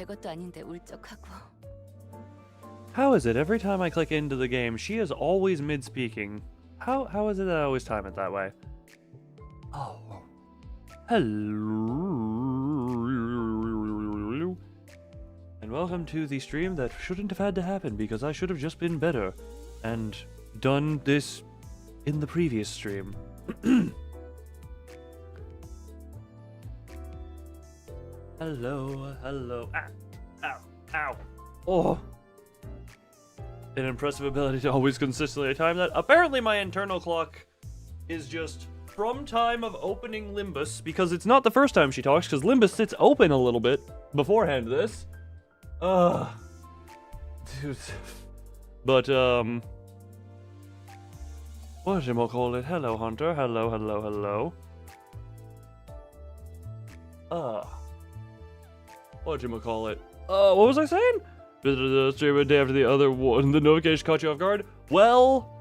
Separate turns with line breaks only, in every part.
별것도 아닌데 울적하고.
How is it every time I click into the game, she is always mid-speaking? How is it that I always time it that way? Oh. Hello. And welcome to the stream that shouldn't have had to happen because I should have just been better and done this in the previous stream. Hello. Ah, ow, ow. Oh. An impressive ability to always consistently time that. Apparently my internal clock is just from time of opening Limbus, because it's not the first time she talks, because Limbus sits open a little bit beforehand this. Dude. But, whatchamacallit? Hello, Hunter. Hello. Whatchamacallit? What was I saying? Stream a day after the other one. The notification caught you off guard? Well,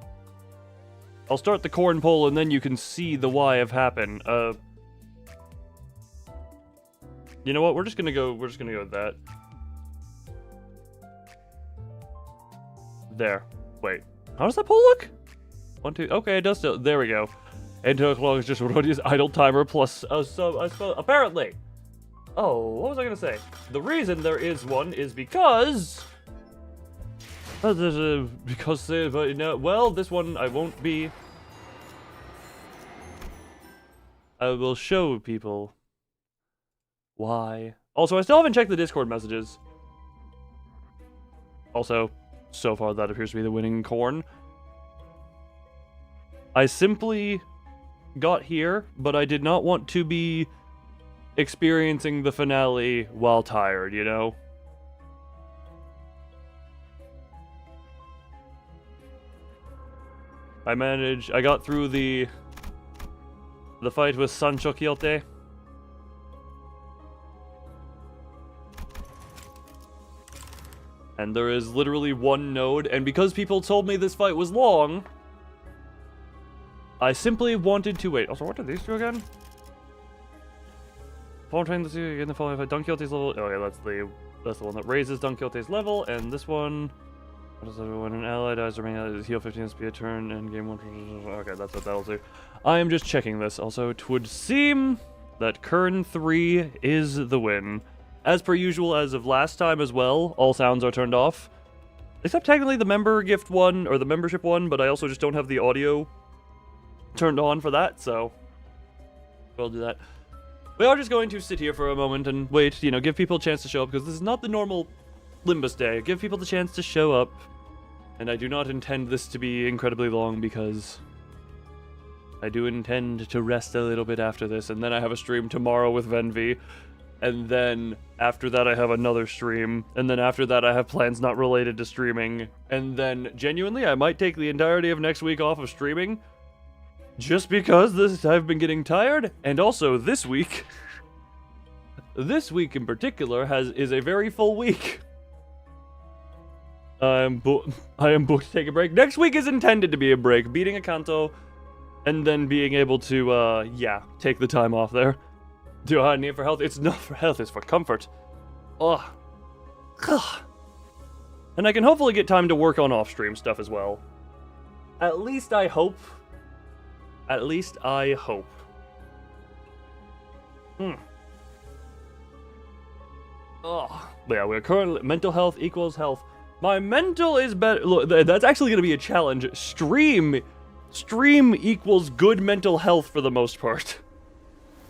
I'll start the corn poll and then you can see the why of happen. You know what? We're just gonna go with that. There. Wait. How does that poll look? 1, 2. Okay, it does still. There we go. Internal clock is just Rodia's idle timer plus apparently. Oh, what was I gonna say? The reason there is one is because... well, this one I won't be... I will show people why. Also, I still haven't checked the Discord messages. Also, so far that appears to be the winning corn. I simply got here, but I did not want to be experiencing the finale while tired, you know? I got through the fight with Sancho Quixote. And there is literally one node, and because people told me this fight was long, I simply wanted to wait. Also, what are these two again? Fall train the sea in the following fight. Don Quixote's level. Oh yeah, that's the one that raises Don Quixote's level, and this one. What is it? When an ally dies, remaining ally heal 15 SP a turn, and game 1. Okay, that's what that'll do. I am just checking this. Also, it would seem that Kern 3 is the win. As per usual, as of last time as well, all sounds are turned off. Except technically the member gift one, or the membership one, but I also just don't have the audio turned on for that, so we'll do that. We are just going to sit here for a moment and wait, you know, give people a chance to show up, because this is not the normal Limbus day. Give people the chance to show up, and I do not intend this to be incredibly long, because I do intend to rest a little bit after this, and then I have a stream tomorrow with Venvi, and then after that I have another stream, and then after that I have plans not related to streaming, and then genuinely I might take the entirety of next week off of streaming, just because I've been getting tired, and also this week in particular is a very full week. I am booked to take a break. Next week is intended to be a break, beating a Canto, and then being able to, take the time off there. Do I need it for health? It's not for health, it's for comfort. Ugh. And I can hopefully get time to work on off-stream stuff as well. At least I hope. Oh, yeah, we're currently... mental health equals health. My mental is better... Look, that's actually going to be a challenge. Stream equals good mental health for the most part.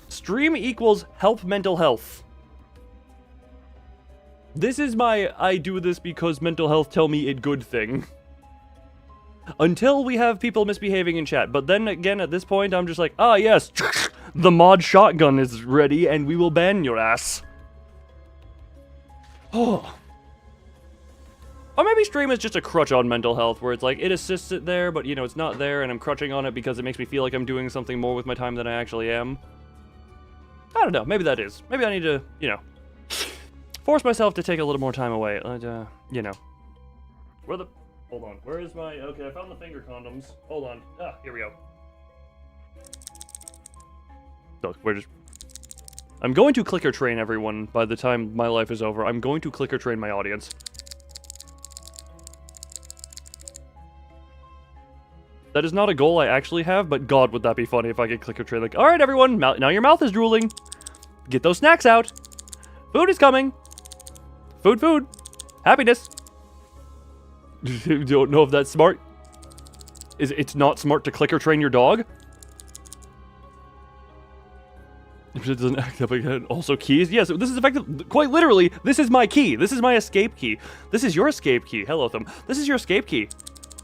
Stream equals help mental health. This is my I do this because mental health tell me it good thing. Until we have people misbehaving in chat. But then again, at this point, I'm just like, ah, yes, the mod shotgun is ready, and we will ban your ass. Oh. Or maybe stream is just a crutch on mental health, where it's like, it assists it there, but, you know, it's not there, and I'm crutching on it because it makes me feel like I'm doing something more with my time than I actually am. I don't know, maybe that is. Maybe I need to, you know, force myself to take a little more time away. You know. Hold on, where is my... Okay, I found the finger condoms. Hold on. Ah, here we go. Look, we're just... I'm going to clicker train everyone by the time my life is over. I'm going to clicker train my audience. That is not a goal I actually have, but God, would that be funny if I could clicker train, like, alright everyone, now your mouth is drooling. Get those snacks out. Food is coming. Food, food. Happiness. You don't know if that's smart. It's not smart to clicker train your dog? If it doesn't act up again. Also keys? Yes, this is effective. Quite literally, this is my key. This is my escape key. This is your escape key. Hello, Thumb. This is your escape key.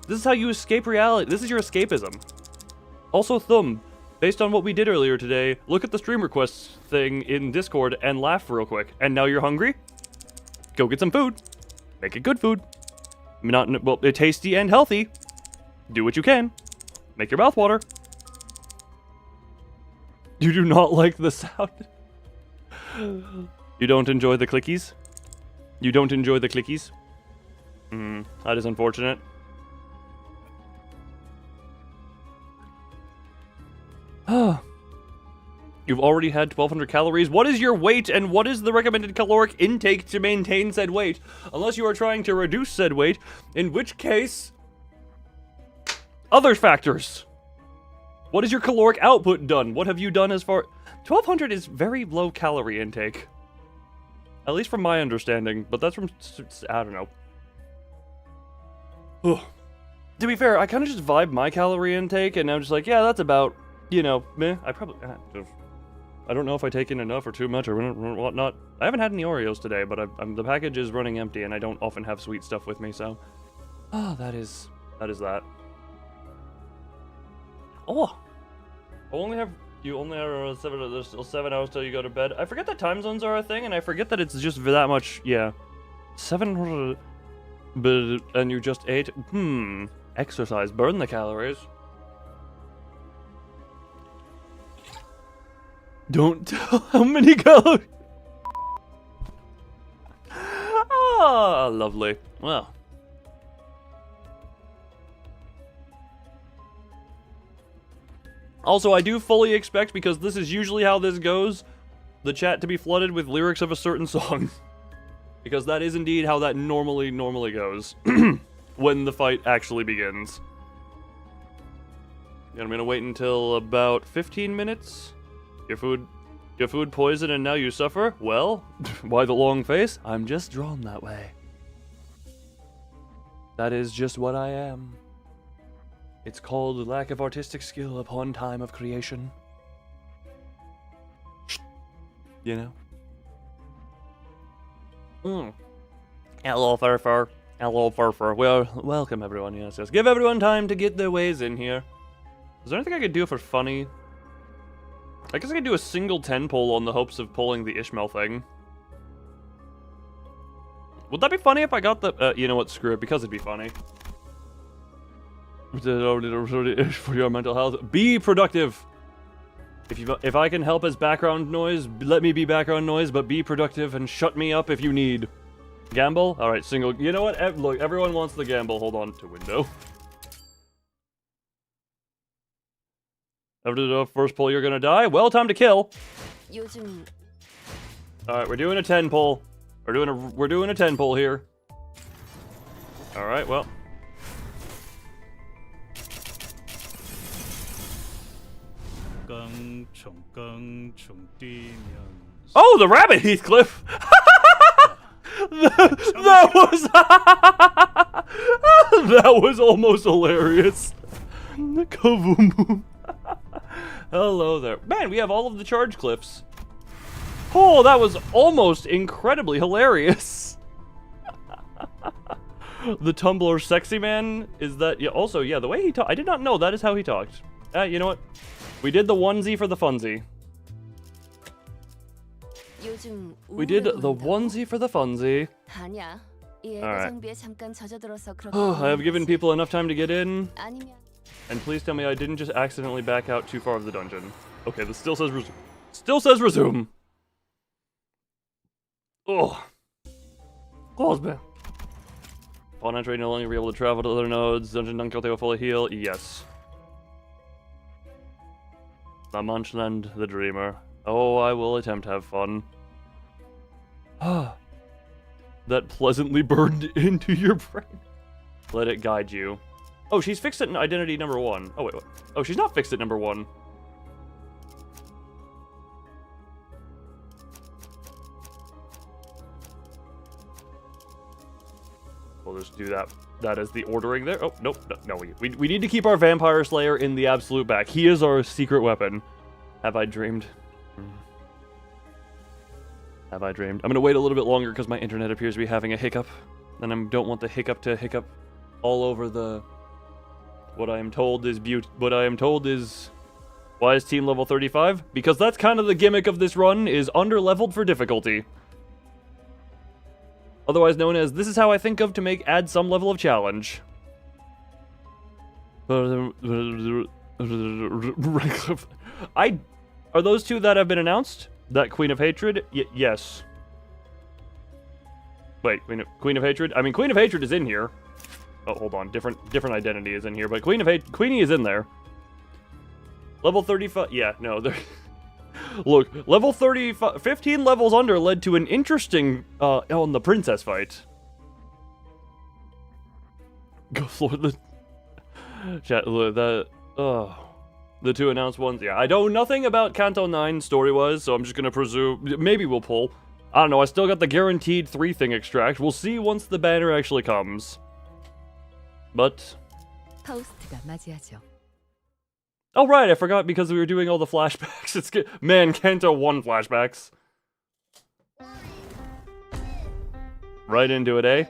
This is how you escape reality. This is your escapism. Also, Thumb, based on what we did earlier today, look at the stream requests thing in Discord and laugh real quick. And now you're hungry? Go get some food. Make it good food. Well, tasty and healthy. Do what you can. Make your mouth water. You do not like the sound. You don't enjoy the clickies? You don't enjoy the clickies? That is unfortunate. You've already had 1,200 calories. What is your weight and what is the recommended caloric intake to maintain said weight? Unless you are trying to reduce said weight, in which case... Other factors. What is your caloric output done? What have you done as far... 1,200 is very low calorie intake. At least from my understanding, but that's from... I don't know. Ugh. To be fair, I kind of just vibe my calorie intake, and I'm just like, yeah, that's about... You know, meh. I probably... I don't know if I take in enough or too much or whatnot. I haven't had any Oreos today, but the package is running empty, and I don't often have sweet stuff with me, so... Oh, that is that. Oh! You only have 7, there's still 7 hours till you go to bed. I forget that time zones are a thing, and I forget that it's just that much, yeah. 700... And you just ate... Exercise. Burn the calories. Don't tell how many calories. Ah, lovely. Well. Also, I do fully expect, because this is usually how this goes, the chat to be flooded with lyrics of a certain song. Because that is indeed how that normally goes. When the fight actually begins. And I'm gonna wait until about 15 minutes. Your food poisoned and now you suffer? Well, why the long face? I'm just drawn that way. That is just what I am. It's called lack of artistic skill upon time of creation. You know? Hello, Furfur. Hello, Furfur. Well, welcome everyone, yes. Give everyone time to get their ways in here. Is there anything I could do for funny? I guess I could do a single 10 pull on the hopes of pulling the Ishmael thing. Would that be funny if I got the... you know what, screw it, because it'd be funny. For your mental health. Be productive! If I can help as background noise, let me be background noise, but be productive and shut me up if you need. Gamble? Alright, single... You know what? Look, everyone wants the gamble. Hold on to window. After the first pull, you're gonna die? Well, time to kill. Alright, we're doing a 10 pull. We're doing a 10 pull here. Alright, well. Oh, the rabbit, Heathcliff! that was almost hilarious. Kaboom. Hello there. Man, we have all of the charge cliffs. Oh, that was almost incredibly hilarious. The Tumblr sexy man, is that... Yeah, also, yeah, the way he talked... I did not know that is how he talked. You know what? We did the onesie for the funsie. We did the onesie for the funsie. Alright. Oh, I have given people enough time to get in. And please tell me I didn't just accidentally back out too far of the dungeon. Okay, this still says resume. Still says resume. Oh. Close, man. Upon entry, no longer be able to travel to other nodes. Dungeon Don Quixote will fully heal. Yes. The Munchland, the Dreamer. Oh, I will attempt to have fun. Ah. That pleasantly burned into your brain. Let it guide you. Oh, she's fixed at identity number 1. Oh, wait. Oh, she's not fixed at number 1. We'll just do that. That is the ordering there. Oh, nope. No, we need to keep our Vampire Slayer in the absolute back. He is our secret weapon. Have I dreamed? Have I dreamed? I'm going to wait a little bit longer because my internet appears to be having a hiccup. And I don't want the hiccup to hiccup all over the... What I am told is why is team level 35? Because that's kind of the gimmick of this run, is under-leveled for difficulty. Otherwise known as, this is how I think of to add some level of challenge. Are those two that have been announced? That Queen of Hatred? Yes. Wait, Queen of Hatred? I mean, Queen of Hatred is in here. Oh, hold on. Different identity is in here, but Queenie is in there. Level 35. Yeah, no. Look, level 35. 15 levels under led to an interesting on the princess fight. Go for the chat. The two announced ones. Yeah, I know nothing about Canto 9 story-wise, so I'm just gonna presume maybe we'll pull. I don't know. I still got the guaranteed 3-thing extract. We'll see once the banner actually comes. But... Oh right, I forgot because we were doing all the flashbacks. It's good. Man, Canto 1 flashbacks. Right into it, eh?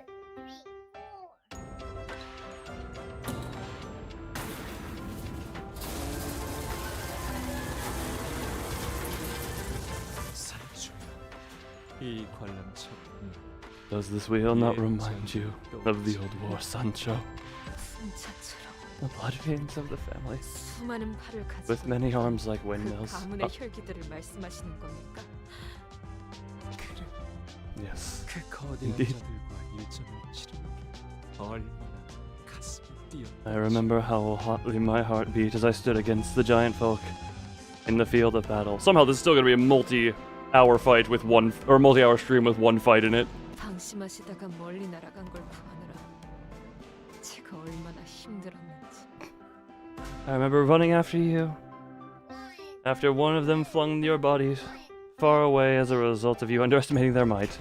Does this wheel not remind you of the old war, Sancho? The blood veins of the family, with many arms like windmills. Yes, indeed. I remember how hotly my heart beat as I stood against the giant folk in the field of battle. Somehow this is still going to be a multi-hour fight with multi-hour stream with one fight in it. I remember running after you, after one of them flung your bodies far away as a result of you underestimating their might.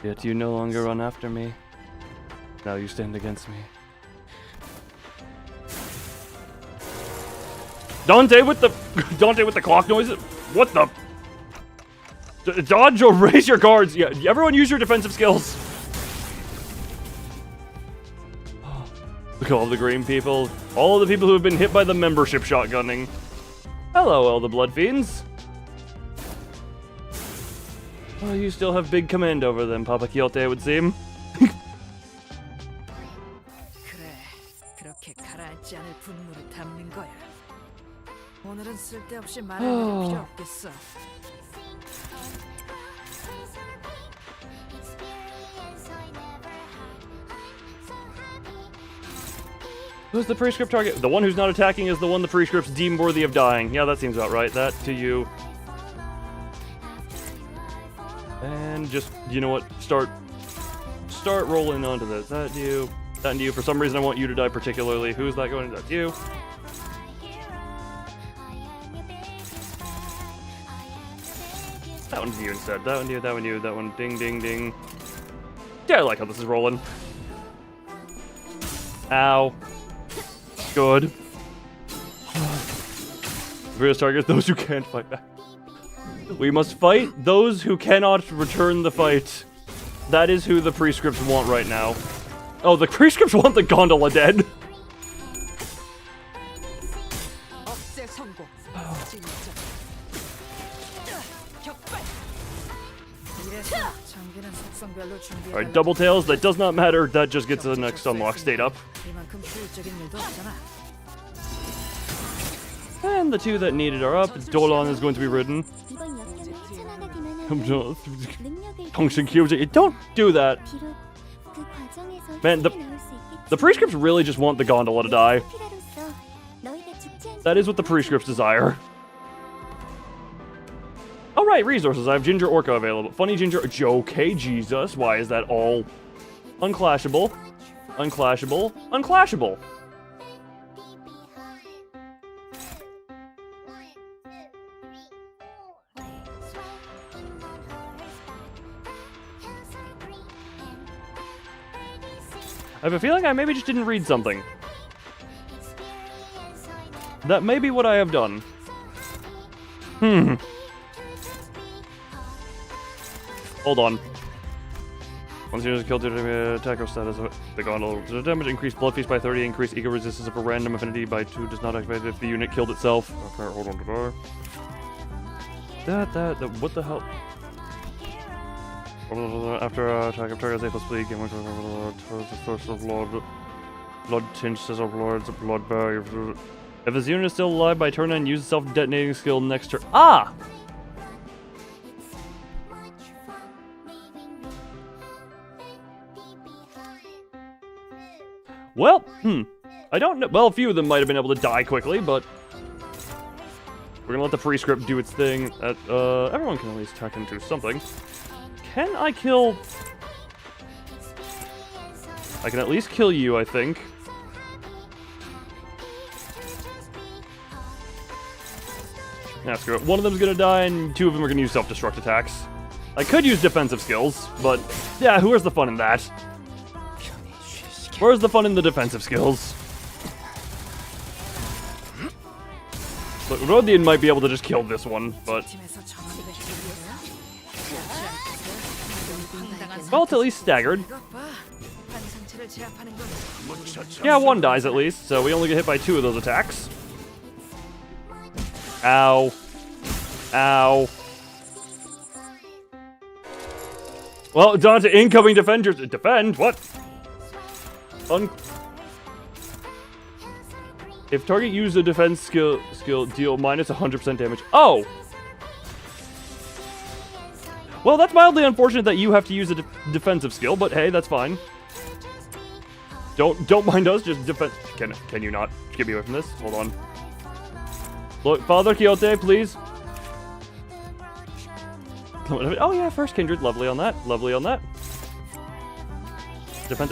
Yet you no longer run after me. Now you stand against me. Dante with the clock noise. What the? Dodge or raise your guards. Yeah, everyone use your defensive skills. Look at all the green people. All of the people who have been hit by the membership shotgunning. Hello, all the blood fiends. Oh, you still have big command over them, Papa Quixote, it would seem. Who's the prescript target? The one who's not attacking is the one the prescripts deem worthy of dying. Yeah, that seems about right. That to you. And just, you know what? Start rolling onto this. That to you. That to you. For some reason, I want you to die particularly. Who's that going to? That's you. That one's you instead. That one you. That one you. That one. Ding, ding, ding. Yeah, I like how this is rolling. Ow. Good. Various targets, those who can't fight back. We must fight those who cannot return the fight. That is who the prescripts want right now. Oh, the prescripts want the gondola dead. Alright, double tails, that does not matter, that just gets the next unlock state up. And the two that needed are up. Dolan is going to be ridden. Don't do that. Man, the prescripts really just want the gondola to die. That is what the prescripts desire. All right, resources. I have Ginger Orca available. Funny Ginger. Okay, Jesus. Why is that all unclashable? Unclashable. Unclashable. I have a feeling I maybe just didn't read something. That may be what I have done. Hold on. Once you kill the attacker status of the gondola, the damage increase blood feast by 30, increase eco resistance of a random affinity by 2, does not activate if the unit killed itself. Okay, hold on to door. What the hell? After attack of target, they bleed, game source of blood tinge, scissor lords, blood barrier. If this unit is still alive by turn 9, use self-detonating skill next turn. Ah! Well, I don't know. Well, a few of them might have been able to die quickly, but we're gonna let the prescript do its thing. Everyone can at least tuck into something. Can I kill? I can at least kill you, I think. Nah, screw it. One of them's gonna die, and 2 of them are gonna use self-destruct attacks. I could use defensive skills, but yeah, where's the fun in that? Where's the fun in the defensive skills? Look, Rodian might be able to just kill this one, but... Well, it's at least staggered. Yeah, 1 dies at least, so we only get hit by 2 of those attacks. Ow. Ow. Well, Dante, incoming defenders. Defend? What? If target used a defense skill deal minus 100% damage. Oh! Well, that's mildly unfortunate that you have to use a defensive skill, but hey, that's fine. Don't mind us, just defend. Can you not get me away from this? Hold on. Look, Father Quixote, please. Oh yeah, first kindred. Lovely on that. Lovely on that.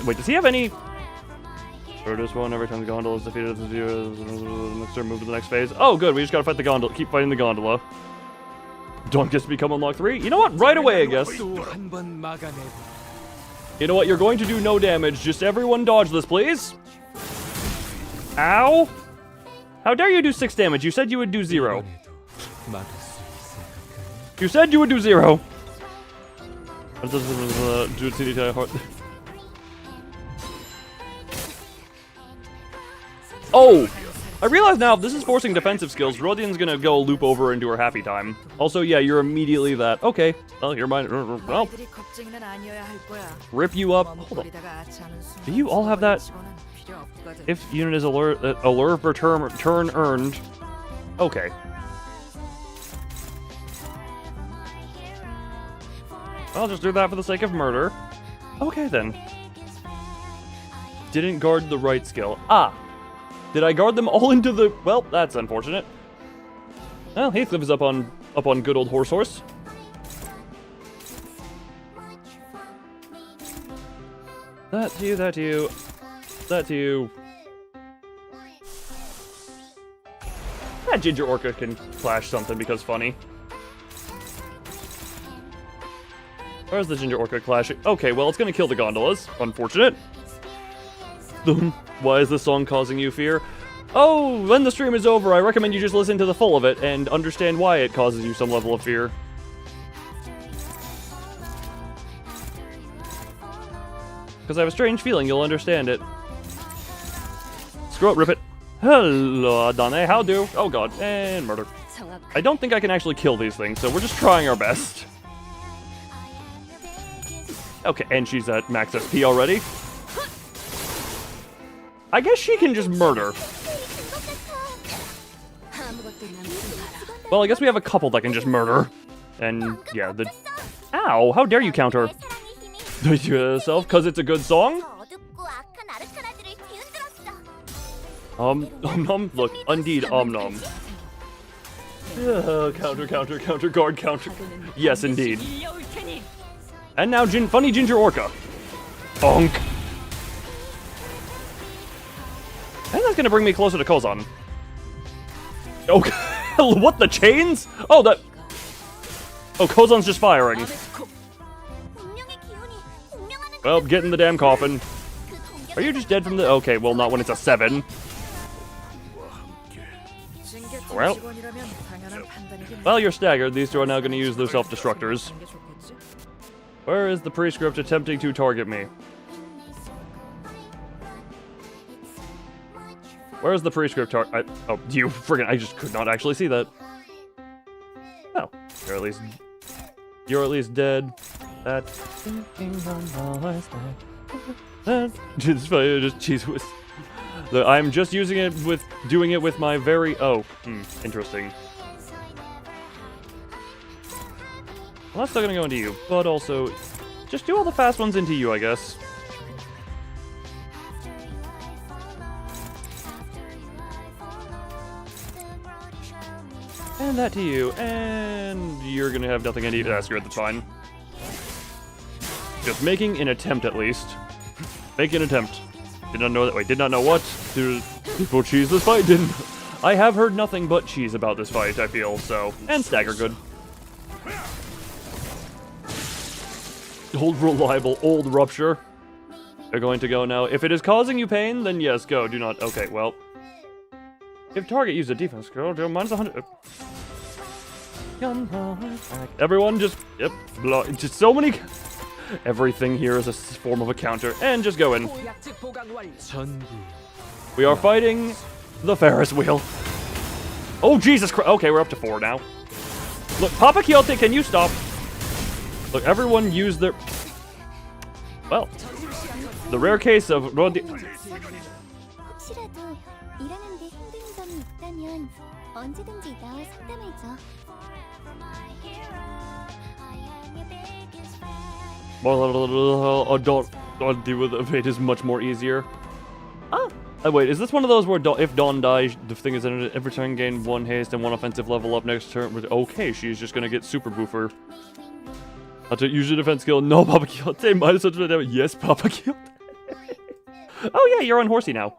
Wait, does he have any? This one, every time the gondola is defeated, the next turn move to the next phase. Oh, good. We just gotta fight the gondola. Keep fighting the gondola. Don't just become unlock 3. You know what? Right away, I guess. You know what? You're going to do no damage. Just everyone dodge this, please. Ow. How dare you do 6 damage? You said you would do 0. You said you would do 0. Oh! I realize now, if this is forcing defensive skills, Rodian's gonna go loop over into her happy time. Also, yeah, you're immediately that. Okay. Well, you're mine. Well. Rip you up. Hold on. Do you all have that? If unit is allure per turn earned. Okay. I'll just do that for the sake of murder. Okay, then. Didn't guard the right skill. Ah! Did I guard them all into the... Well, that's unfortunate. Well, Heathcliff is up on good old horse. That's you, that you. That you. That Ginger Orca can flash something because funny. Where's the Ginger Orca clashing? Okay, well, it's gonna kill the gondolas. Unfortunate. Why is this song causing you fear? Oh, when the stream is over, I recommend you just listen to the full of it and understand why it causes you some level of fear. Because I have a strange feeling you'll understand it. Screw it, rip it. Hello, Adane, how do? Oh god, and murder. I don't think I can actually kill these things, so we're just trying our best. Okay, and she's at max SP already. I guess she can just murder. Well, I guess we have a couple that can just murder. And, yeah, the... Ow! How dare you counter? Yourself, because it's a good song? Nom. Look, indeed, nom. Counter, guard, counter. Yes, indeed. And now, funny Ginger Orca. Bonk. And that's gonna bring me closer to Kozan. Okay. What, the chains? Oh, that... Oh, Kozan's just firing. Well, get in the damn coffin. Are you just dead from the... Okay, well, not when it's a 7. Well, you're staggered. These two are now going to use their self-destructors. Where is the prescript attempting to target me? Where's the prescript target? Oh, you friggin'... I just could not actually see that. Oh, you're at least dead. That... Just cheese whiz. I'm just doing it with my very... Oh, interesting. Well, that's still gonna go into you, but also... Just do all the fast ones into you, I guess. And that to you, and you're gonna have nothing into you. That's good, that's fine. Just making an attempt, at least. Make an attempt. Did not know that. Wait, did not know what? People cheese this fight, didn't... I have heard nothing but cheese about this fight, I feel, so... And stagger good. Old reliable, old rupture. They're going to go now. If it is causing you pain, then yes, go. Do not... Okay, well... If target used a defense skill, minus 100... Everyone just... Yep, just so many... Everything here is a form of a counter, and just go in. We are fighting the Ferris wheel. Oh, Jesus Christ. Okay, we're up to 4 now. Look, Papa Quixote, can you stop? Look, everyone use their... Well, the rare case of... Don't deal with it. It is much more easier. Ah, wait, is this one of those where if Dawn dies, the thing is in it, every turn gain 1 haste and 1 offensive level up next turn? Okay, she's just gonna get super boofer. I'll use your defense skill. No, Papa Quixote, minus 100 damage. Yes, Papa Quixote. Oh yeah, you're on horsey now.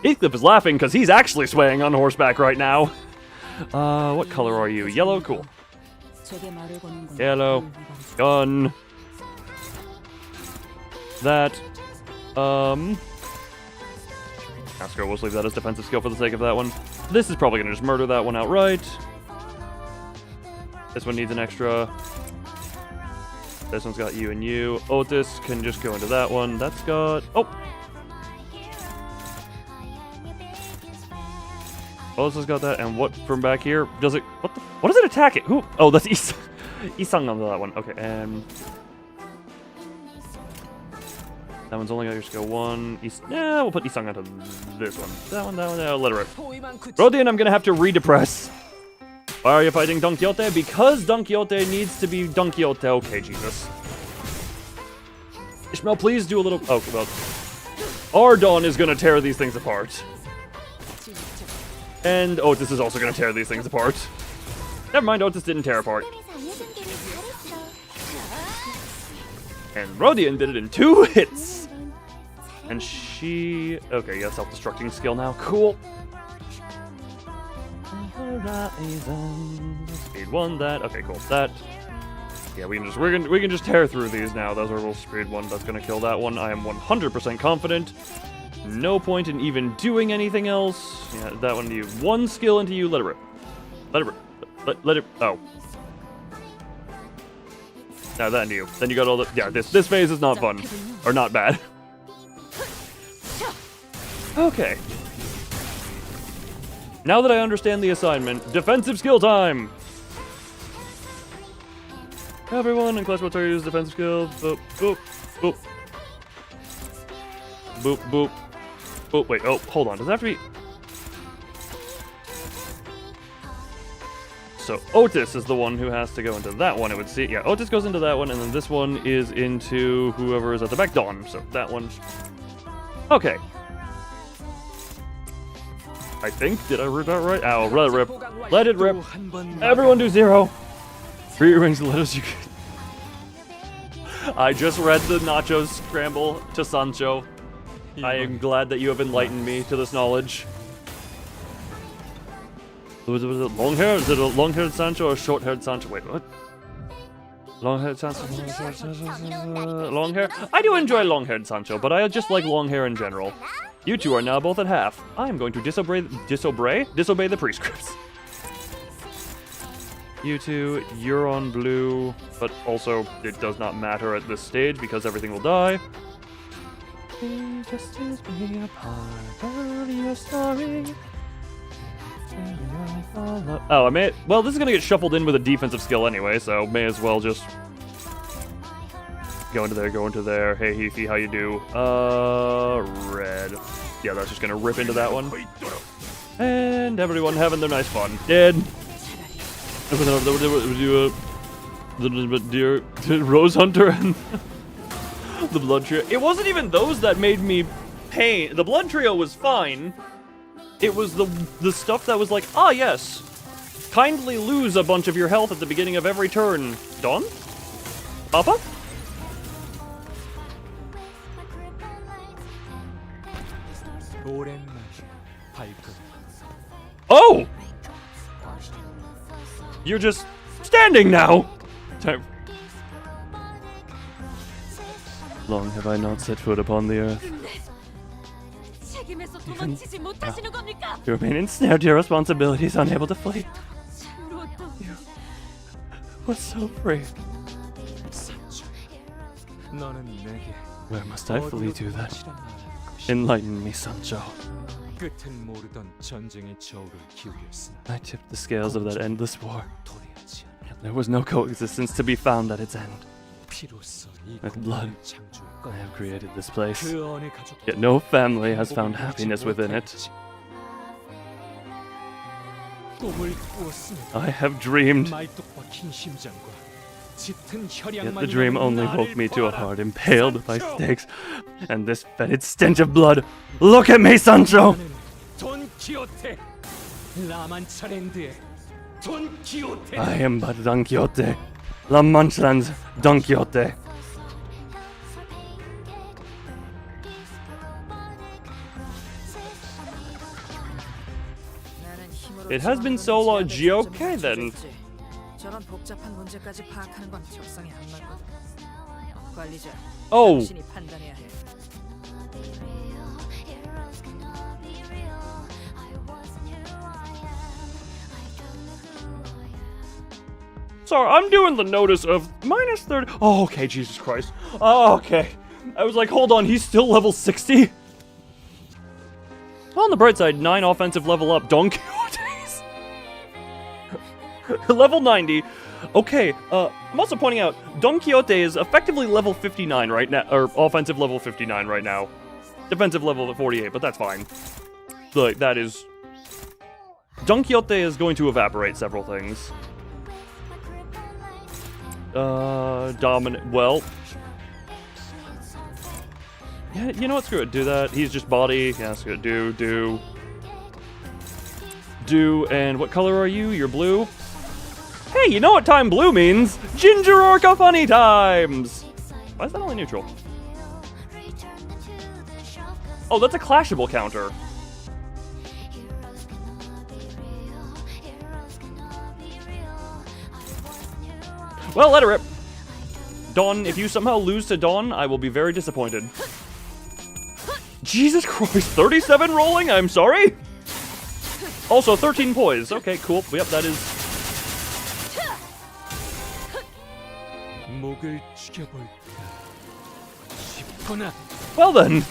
Heathcliff is laughing because he's actually swaying on horseback right now. What color are you? Yellow? Cool. Yellow. Gun. That. Asco, we'll leave that as defensive skill for the sake of that one. This is probably gonna just murder that one outright. This one needs an extra. This one's got you and you. Otis can just go into that one. That's got... Oh! Otis has got that, and what from back here? Does it... What does it attack it? Who? Oh, that's Isang on that one. Okay, and... That one's only got your skill 1. Yeah, we'll put Isang onto this one. That one, let her rip. Rodian, I'm gonna have to redepress. Why are you fighting Don Quixote? Because Don Quixote needs to be Don Quixote. Okay, Jesus. Ishmael, please do a little... Oh, well. Our Dawn is gonna tear these things apart. And Otis is also gonna tear these things apart. Never mind, Otis didn't tear apart. And Rodian did it in 2 hits! And she... Okay, yeah, self-destructing skill now. Cool. Speed 1, that. Okay, cool. That. Yeah, we can just tear through these now. Those are speed 1. That's gonna kill that one. I am 100% confident. No point in even doing anything else. Yeah, that one to you. 1 skill into you. Let it rip. Let it rip. Let it... Oh. Now that into you. Then you got all the... Yeah, this phase is not fun. Or not bad. Okay. Now that I understand the assignment, defensive skill time! Everyone in class will use defensive skill. Boop, boop, boop. Boop, boop. Boop, wait, oh, hold on. Does it have to be... So, Otis is the one who has to go into that one, it would see. Yeah, Otis goes into that one, and then this one is into whoever is at the back. Dawn. So, that one. Okay. I think, did I read that right? Ow, let it rip. Let it rip. Everyone do 0. 3 rings of letters you can. I just read the Nachos Scramble to Sancho. I am glad that you have enlightened me to this knowledge. Was it long hair? Is it a long-haired Sancho or a short-haired Sancho? Wait, what? Long-haired Sancho? Long hair? I do enjoy long-haired Sancho, but I just like long hair in general. You two are now both at half. I am going to disobey the prescripts. You two, you're on blue, but also it does not matter at this stage because everything will die. Just is being a part of your story. Oh, I may. Well, this is gonna get shuffled in with a defensive skill anyway, so may as well just go into there, go into there. Hey, Heafy, how you do? Red. Yeah, that's just gonna rip into that one. And everyone having their nice fun. Dead. Dear Rose Hunter and the Blood Trio. It wasn't even those that made me pain. The Blood Trio was fine. It was the stuff that was like, ah, yes. Kindly lose a bunch of your health at the beginning of every turn. Dawn? Papa? Oh! You're just standing now! Long have I not set foot upon the earth. You remain ensnared to your responsibilities, unable to flee. You was so free. Where must I flee to then? Enlighten me, Sancho. I tipped the scales of that endless war. There was no coexistence to be found at its end. With blood, I have created this place, yet no family has found happiness within it. I have dreamed, yet the dream only woke me to a heart impaled by stakes, and this fetid stench of blood. Look at me, Sancho! I am but Don Quixote, La Mancha's Don Quixote. It has been so long. Okay then. Oh. Sorry, I'm doing the notice of minus 30. Oh, okay, Jesus Christ. Oh, okay. I was like, hold on, he's still level 60? Well, on the bright side, 9 offensive level up. Don Quixote's. Level 90. Okay, I'm also pointing out, Don Quixote is effectively level 59 right now, or offensive level 59 right now. Defensive level at 48, but that's fine. Like, that is... Don Quixote is going to evaporate several things. Dominant, well... Yeah, you know what, screw it, do that. He's just body, yeah, screw it, do, and what color are you? You're blue? Hey, you know what time blue means? Ginger Orca Funny Times! Why is that only neutral? Oh, that's a clashable counter. Well, let her rip. Dawn, if you somehow lose to Dawn, I will be very disappointed. Jesus Christ, 37 rolling? I'm sorry? Also, 13 poise. Okay, cool. Yep, that is... Well then.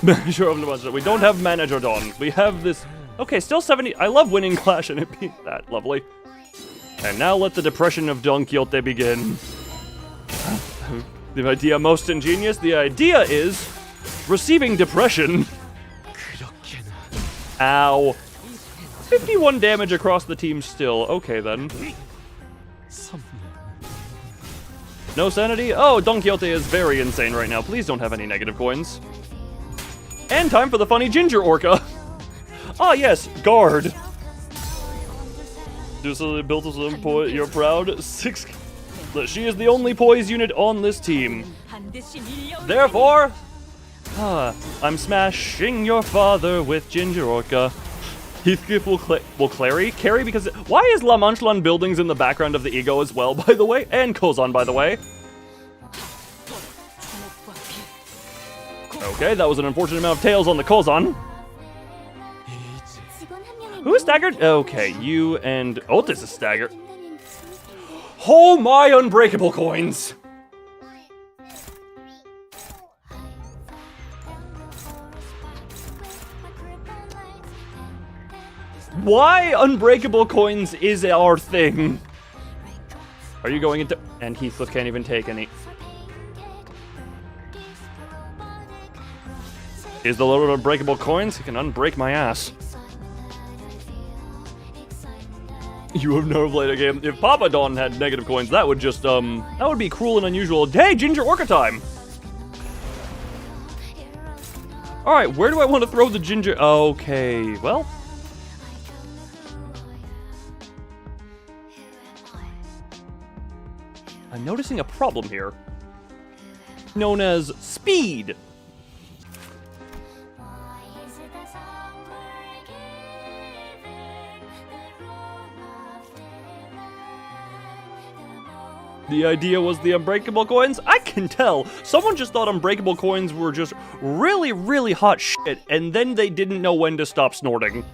Manager of the Monster. We don't have Manager Dawn. We have this... Okay, still 70... I love winning Clash and it beat that. Lovely. And now let the depression of Don Quixote begin. The idea most ingenious. The idea is receiving depression. Ow. 51 damage across the team still. Okay then. No sanity? Oh, Don Quixote is very insane right now. Please don't have any negative coins. And time for the funny ginger orca. Ah, yes, guard. Just built some poise. You're proud. 6. She is the only poise unit on this team. Therefore, I'm smashing your father with ginger orca. Heathcliff will carry because why is La Manchelan buildings in the background of the ego as well, by the way, and Kozan, by the way. Okay, that was an unfortunate amount of tails on the Kozan. Who is staggered? Okay, you and Otis is staggered. Oh my unbreakable coins! Why unbreakable coins is our thing? Are you going into... And Heathcliff can't even take any. Is the load of unbreakable coins? He can unbreak my ass. You have never played a game. If Papa Don had negative coins, that would just, that would be cruel and unusual. Hey, Ginger Orca time! Alright, where do I want to throw the ginger? Okay, well. I'm noticing a problem here. Known as speed. The idea was the unbreakable coins? I can tell. Someone just thought unbreakable coins were just really, really hot shit, and then they didn't know when to stop snorting.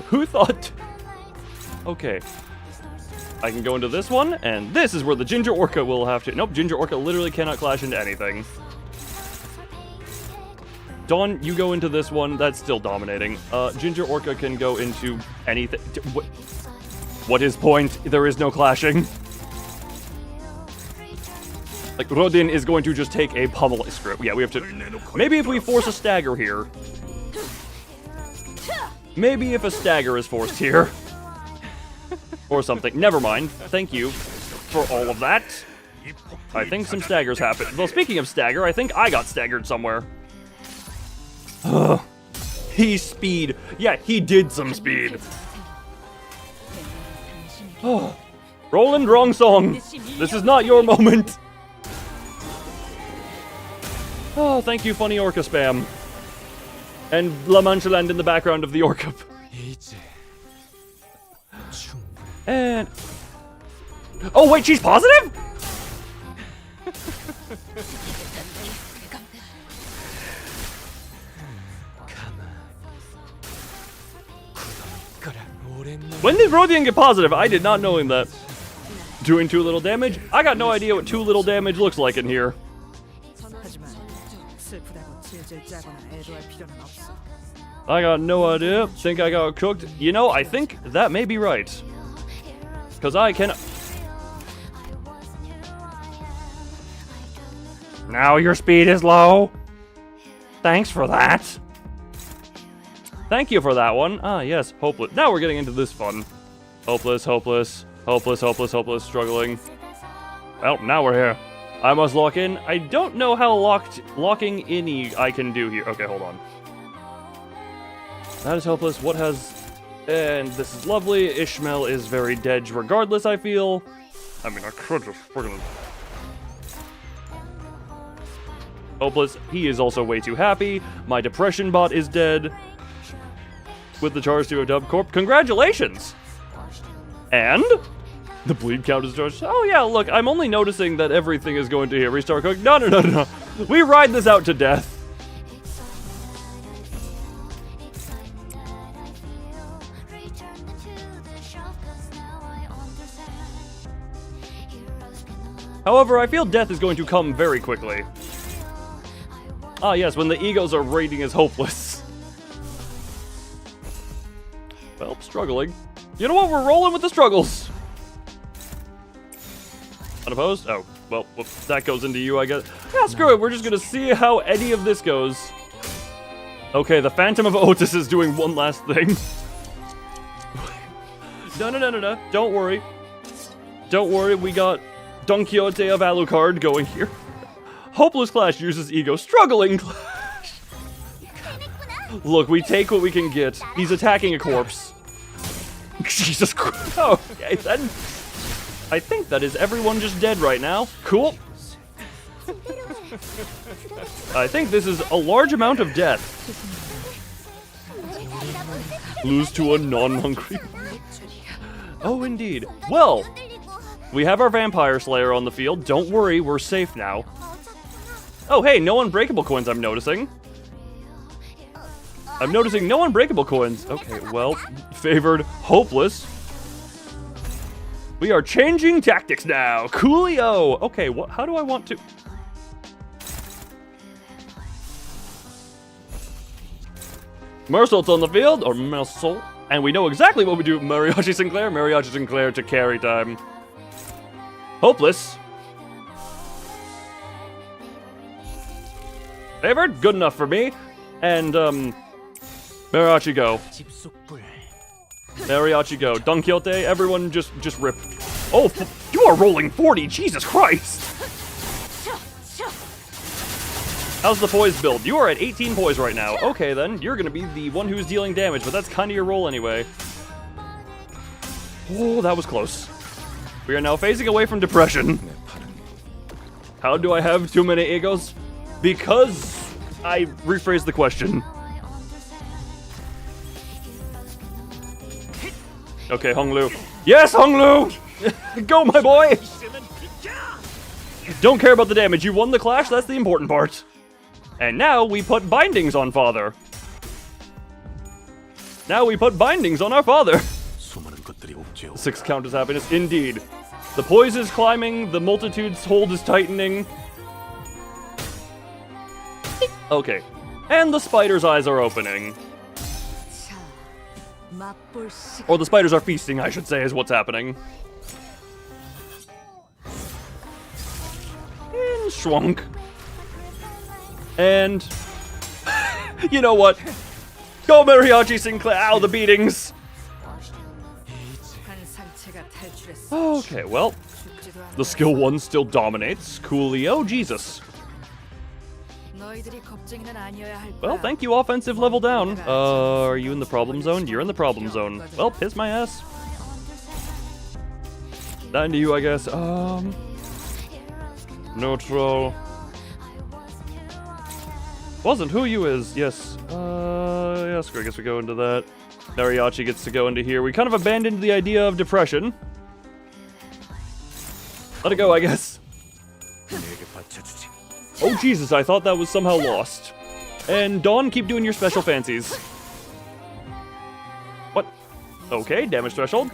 Who thought... Okay. I can go into this one, and this is where the Ginger Orca will have to... Nope, Ginger Orca literally cannot clash into anything. Dawn, you go into this one. That's still dominating. Ginger Orca can go into anything... What is point? There is no clashing. Like, Rodin is going to just take a pummel script. Yeah, we have to... Maybe if we force a stagger here. Maybe if a stagger is forced here. Or something. Never mind. Thank you for all of that. I think some staggers happened. Well, speaking of stagger, I think I got staggered somewhere. He speed. Yeah, he did some speed. Oh, Roland, wrong song. This is not your moment. Oh, thank you, funny orca spam. And La Mancheland in the background of the orca. And... Oh, wait, she's positive? When did Rodian get positive? I did not know him that. Doing too little damage? I got no idea what too little damage looks like in here. I got no idea. Think I got cooked? You know, I think that may be right. Because I can... Now your speed is low. Thanks for that. Thank you for that one. Ah, yes, hopeless. Now we're getting into this fun. Hopeless, hopeless, hopeless, hopeless, hopeless, struggling. Well, now we're here. I must lock in. I don't know how locking in I can do here. Okay, hold on. That is hopeless. What has... And this is lovely. Ishmael is very dead regardless, I feel. I mean, I could just friggin'... Hopeless. He is also way too happy. My depression bot is dead. With the charge to a dub corp. Congratulations! And? The bleed count is charged. Oh yeah, look, I'm only noticing that everything is going to hit restart cook. No, no, no, no. We ride this out to death. However, I feel death is going to come very quickly. Ah yes, when the egos are rating as hopeless. Well, struggling. You know what? We're rolling with the struggles. Unopposed? Oh, well, that goes into you, I guess. Yeah, screw it. We're just gonna see how any of this goes. Okay, the Phantom of Otis is doing one last thing. No. Don't worry. Don't worry, we got Don Quixote of Alucard going here. Hopeless Clash uses ego. Struggling Clash. Look, we take what we can get. He's attacking a corpse. Jesus Christ. Okay, then. I think that is everyone just dead right now. Cool. I think this is a large amount of death. Lose to a non-hungry. Oh, indeed. Well, we have our Vampire Slayer on the field. Don't worry, we're safe now. Oh, hey, no unbreakable coins I'm noticing. I'm noticing no unbreakable coins. Okay, well, favored, hopeless. We are changing tactics now. Coolio. Okay, how do I want to... Mersault's on the field, or Mersault. And we know exactly what we do. Mariachi Sinclair. Mariachi Sinclair to carry time. Hopeless. Favored, good enough for me. And, Mariachi go. Mariachi go. Don Quixote, everyone just rip. Oh, you are rolling 40, Jesus Christ! How's the poise build? You are at 18 poise right now. Okay then, you're gonna be the one who's dealing damage, but that's kinda your role anyway. Oh, that was close. We are now phasing away from depression. How do I have too many egos? Because I rephrased the question. Okay, Honglu. Yes, Honglu! Go, my boy! Don't care about the damage. You won the clash, that's the important part. And now we put bindings on Father. Now we put bindings on our Father. 6 count as happiness. Indeed. The poise is climbing, the multitude's hold is tightening. Okay. And the spider's eyes are opening. Or the spiders are feasting, I should say, is what's happening. And Schwunk. And... you know what? Go Mariachi Sinclair! Ow, the beatings! Okay, well. The skill 1 still dominates. Coolio, Jesus. Well, thank you, offensive level down. Are you in the problem zone? You're in the problem zone. Well, piss my ass. Down to you, I guess. Neutral. Wasn't who you is. Yes. Yes, I guess we go into that. Mariachi gets to go into here. We kind of abandoned the idea of depression. Let it go, I guess. Oh, Jesus, I thought that was somehow lost. And Dawn, keep doing your special fancies. What? Okay, damage threshold.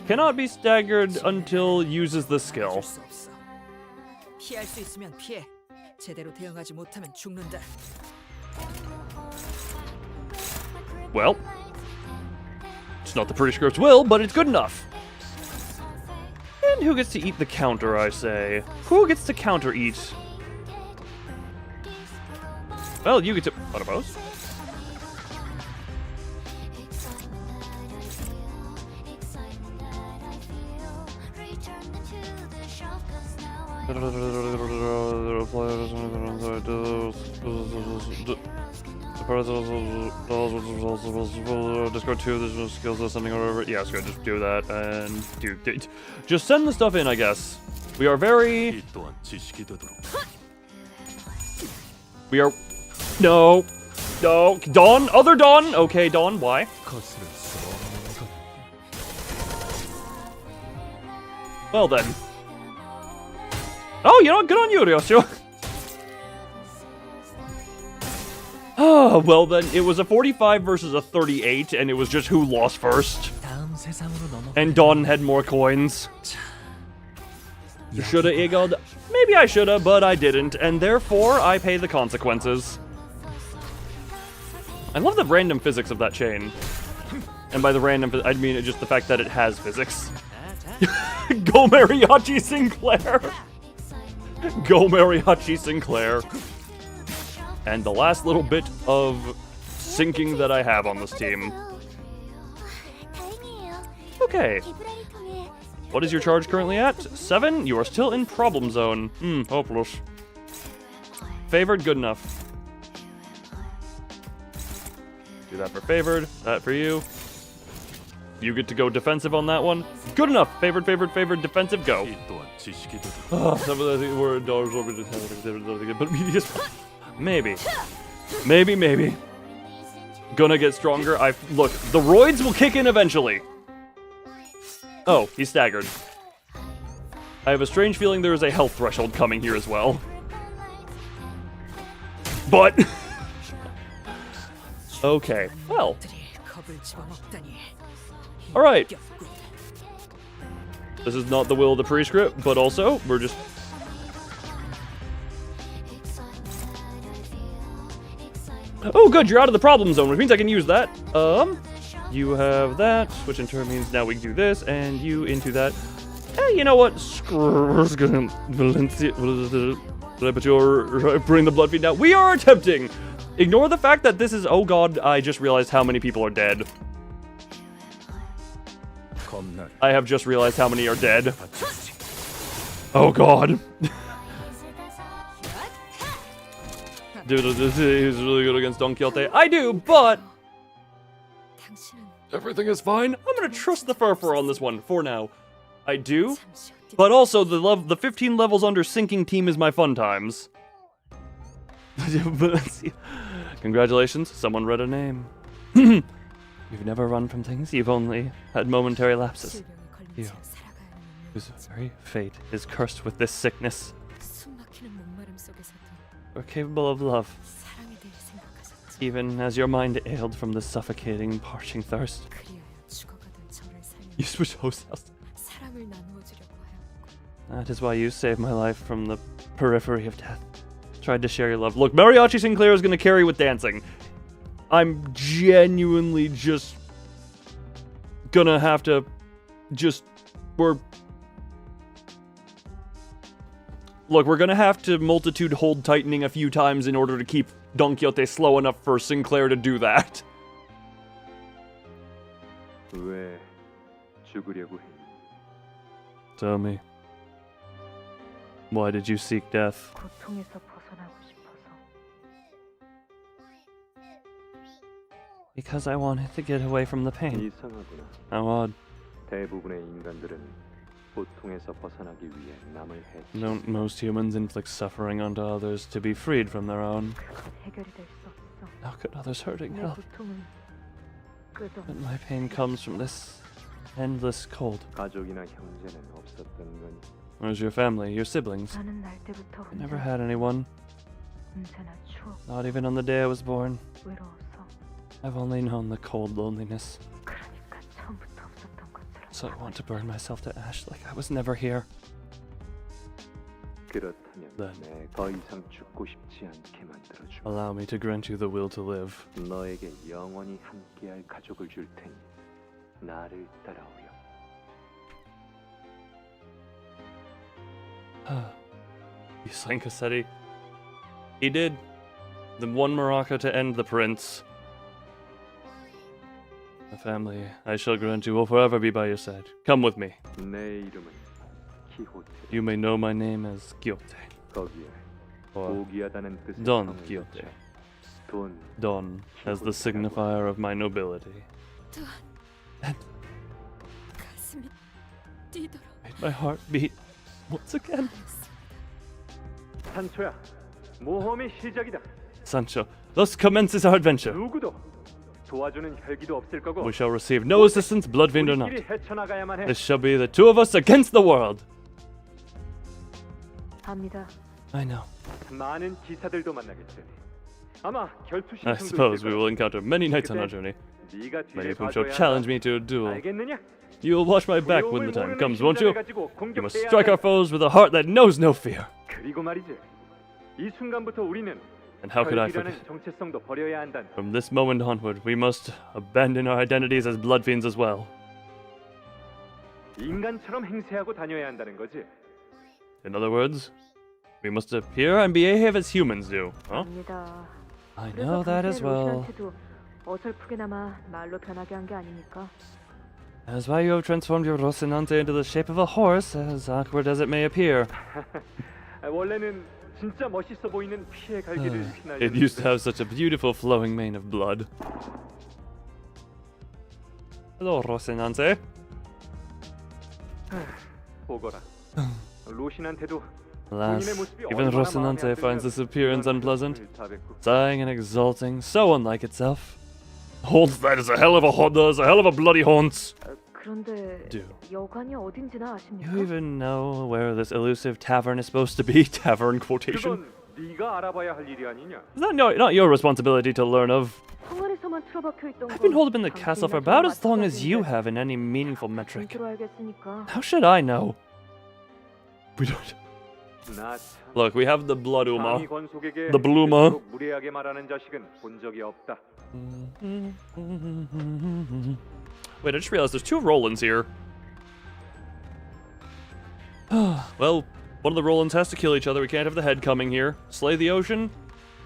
Cannot be staggered until uses the skill. Well, it's not the pretty script's will, but it's good enough. And who gets to eat the counter, I say? Who gets to counter eat? Well, you get to... what about? Discord 2, there's no skills or something or whatever. Yeah, so just do that and just send the stuff in, I guess. We are very... we are... No. No. Dawn? Other Dawn? Okay, Dawn, why? Well then. Oh, you know what? Good on you, Ryosho. Oh, well then, it was a 45 versus a 38, and it was just who lost first. And Dawn had more coins. Shoulda egoed? Maybe I shoulda, but I didn't, and therefore I pay the consequences. I love the random physics of that chain. And by the random, I mean just the fact that it has physics. Go Mariachi Sinclair! Go Mariachi Sinclair. And the last little bit of sinking that I have on this team. Okay. What is your charge currently at? 7? You are still in problem zone. Hopeless. Favored, good enough. Do that for favored, that for you. You get to go defensive on that one. Good enough. Favored, favored, favored, defensive, go. Some of the were dollars over the but maybe. Maybe. Gonna get stronger. Look, the roids will kick in eventually. Oh, he's staggered. I have a strange feeling there is a health threshold coming here as well. But okay, well. Alright. This is not the will of the prescript, but also, we're just... Oh, good, you're out of the problem zone, which means I can use that. You have that, which in turn means now we can do this, and you into that. Hey, you know what? But you're bring the blood feed now. We are attempting! Ignore the fact that this is... Oh god, I just realized how many people are dead. I have just realized how many are dead. Oh god. Dude, he's really good against Don Quixote. I do, but... Everything is fine. I'm gonna trust the Furfur on this one, for now. I do, but also the 15 levels under sinking team is my fun times. Congratulations, someone read a name. You've never run from things, you've only had momentary lapses. You, whose very fate is cursed with this sickness, are capable of love, even as your mind ailed from the suffocating, parching thirst. You switch host house. That is why you saved my life from the periphery of death. Tried to share your love. Look, Mariachi Sinclair is gonna carry with dancing. I'm genuinely just gonna have to we're gonna have to multitude hold tightening a few times in order to keep Don Quixote slow enough for Sinclair to do that. Tell me, why did you seek death? Because I wanted to get away from the pain. How odd. Don't most humans inflict suffering onto others to be freed from their own? How could others hurting help? But my pain comes from this endless cold. Where's your family, your siblings? I never had anyone. Not even on the day I was born. I've only known the cold loneliness. So I want to burn myself to ash like I was never here. Then, allow me to grant you the will to live. You slain Cassetti. He did. The one maraca to end the prince. The family, I shall grant you will forever be by your side. Come with me. You may know my name as Quixote. Or Don Quixote. Don, as the signifier of my nobility. And made my heart beat once again. Sancho, thus commences our adventure. We shall receive no assistance, bloodfiend or not. This shall be the two of us against the world. I know. I suppose we will encounter many knights on our journey, many of whom shall challenge me to a duel. You will watch my back when the time comes, won't you? You must strike our foes with a heart that knows no fear. And how could I forget? From this moment onward, we must abandon our identities as bloodfiends as well. In other words, we must appear and behave as humans do, huh? I know that as well. That's why you have transformed your Rocinante into the shape of a horse, as awkward as it may appear.
진짜 멋있어 보이는 피의 갈기를
It used to have such a beautiful flowing mane of blood. Hello, Rocinante.
보거라. 로신한테도
Alas, even Rocinante finds this appearance unpleasant, sighing and exulting, so unlike itself. Haunts, that is a hell of a bloody haunts.
그런데
Do
여관이 어딘지나 아십니까?
you even know where this elusive tavern is supposed to be? Tavern quotation.
그건 네가 알아봐야 할 일이 아니냐?
Is that not your responsibility to learn of?
성안에서만 틀어박혀 있던
I've been holed up in the castle for about as long as you have in any meaningful metric.
알겠으니까.
How should I know? We don't.
나
Look, we have the blood Uma.
상위 권속에게
The Bluma.
그토록 무례하게 말하는 자식은 본 적이 없다.
Wait, I just realized there's two Rolands here. Well, one of the Rolands has to kill each other. We can't have the head coming here. Slay the ocean?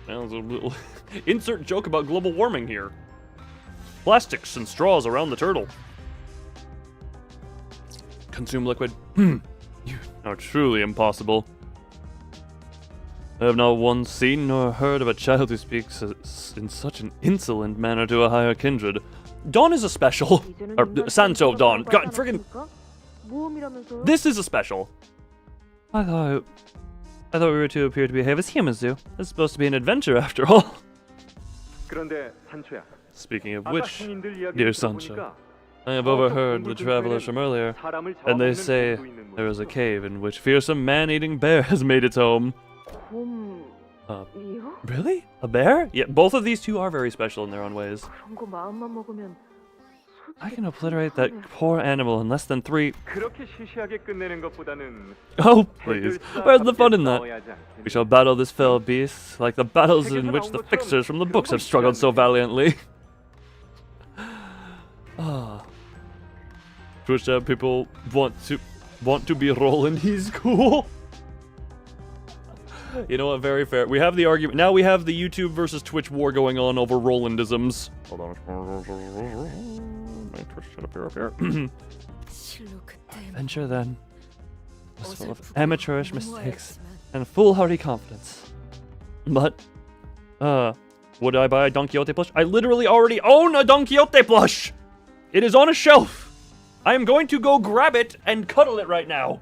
Well, insert joke about global warming here. Plastics and straws around the turtle. Consume liquid. You are truly impossible. I have not once seen nor heard of a child who speaks in such an insolent manner to a higher kindred. Dawn is a special. Or Sancho Dawn. God, friggin'. This is a special. I thought we were to appear to behave as humans do. It's supposed to be an adventure after all.
그런데 산초야.
Speaking of
아까
which,
행인들 이야기를
dear
들어보니까
Sancho, I have overheard the travelers from earlier,
사람을
and they
잡아먹는
say
곰도 있는
there is a
모양이다.
cave in which fearsome man-eating bear has made its home.
곰이요?
Really? A bear? Yeah, both of these two are very special in their own ways.
그런 거 마음만 먹으면
I can obliterate that poor animal in less than 3.
그렇게 시시하게 끝내는 것보다는
Oh, please. Where's the fun in that? We shall battle this fell beast like the battles in which the fixers from the books have struggled so valiantly. Wish that people want to be Roland. He's cool. You know what? Very fair. We have the argument. Now we have the YouTube versus Twitch war going on over Rolandisms. Hold on. Shut up here. Adventure then was full of amateurish mistakes and foolhardy confidence. But, would I buy a Don Quixote plush? I literally already own a Don Quixote plush! It is on a shelf! I am going to go grab it and cuddle it right now.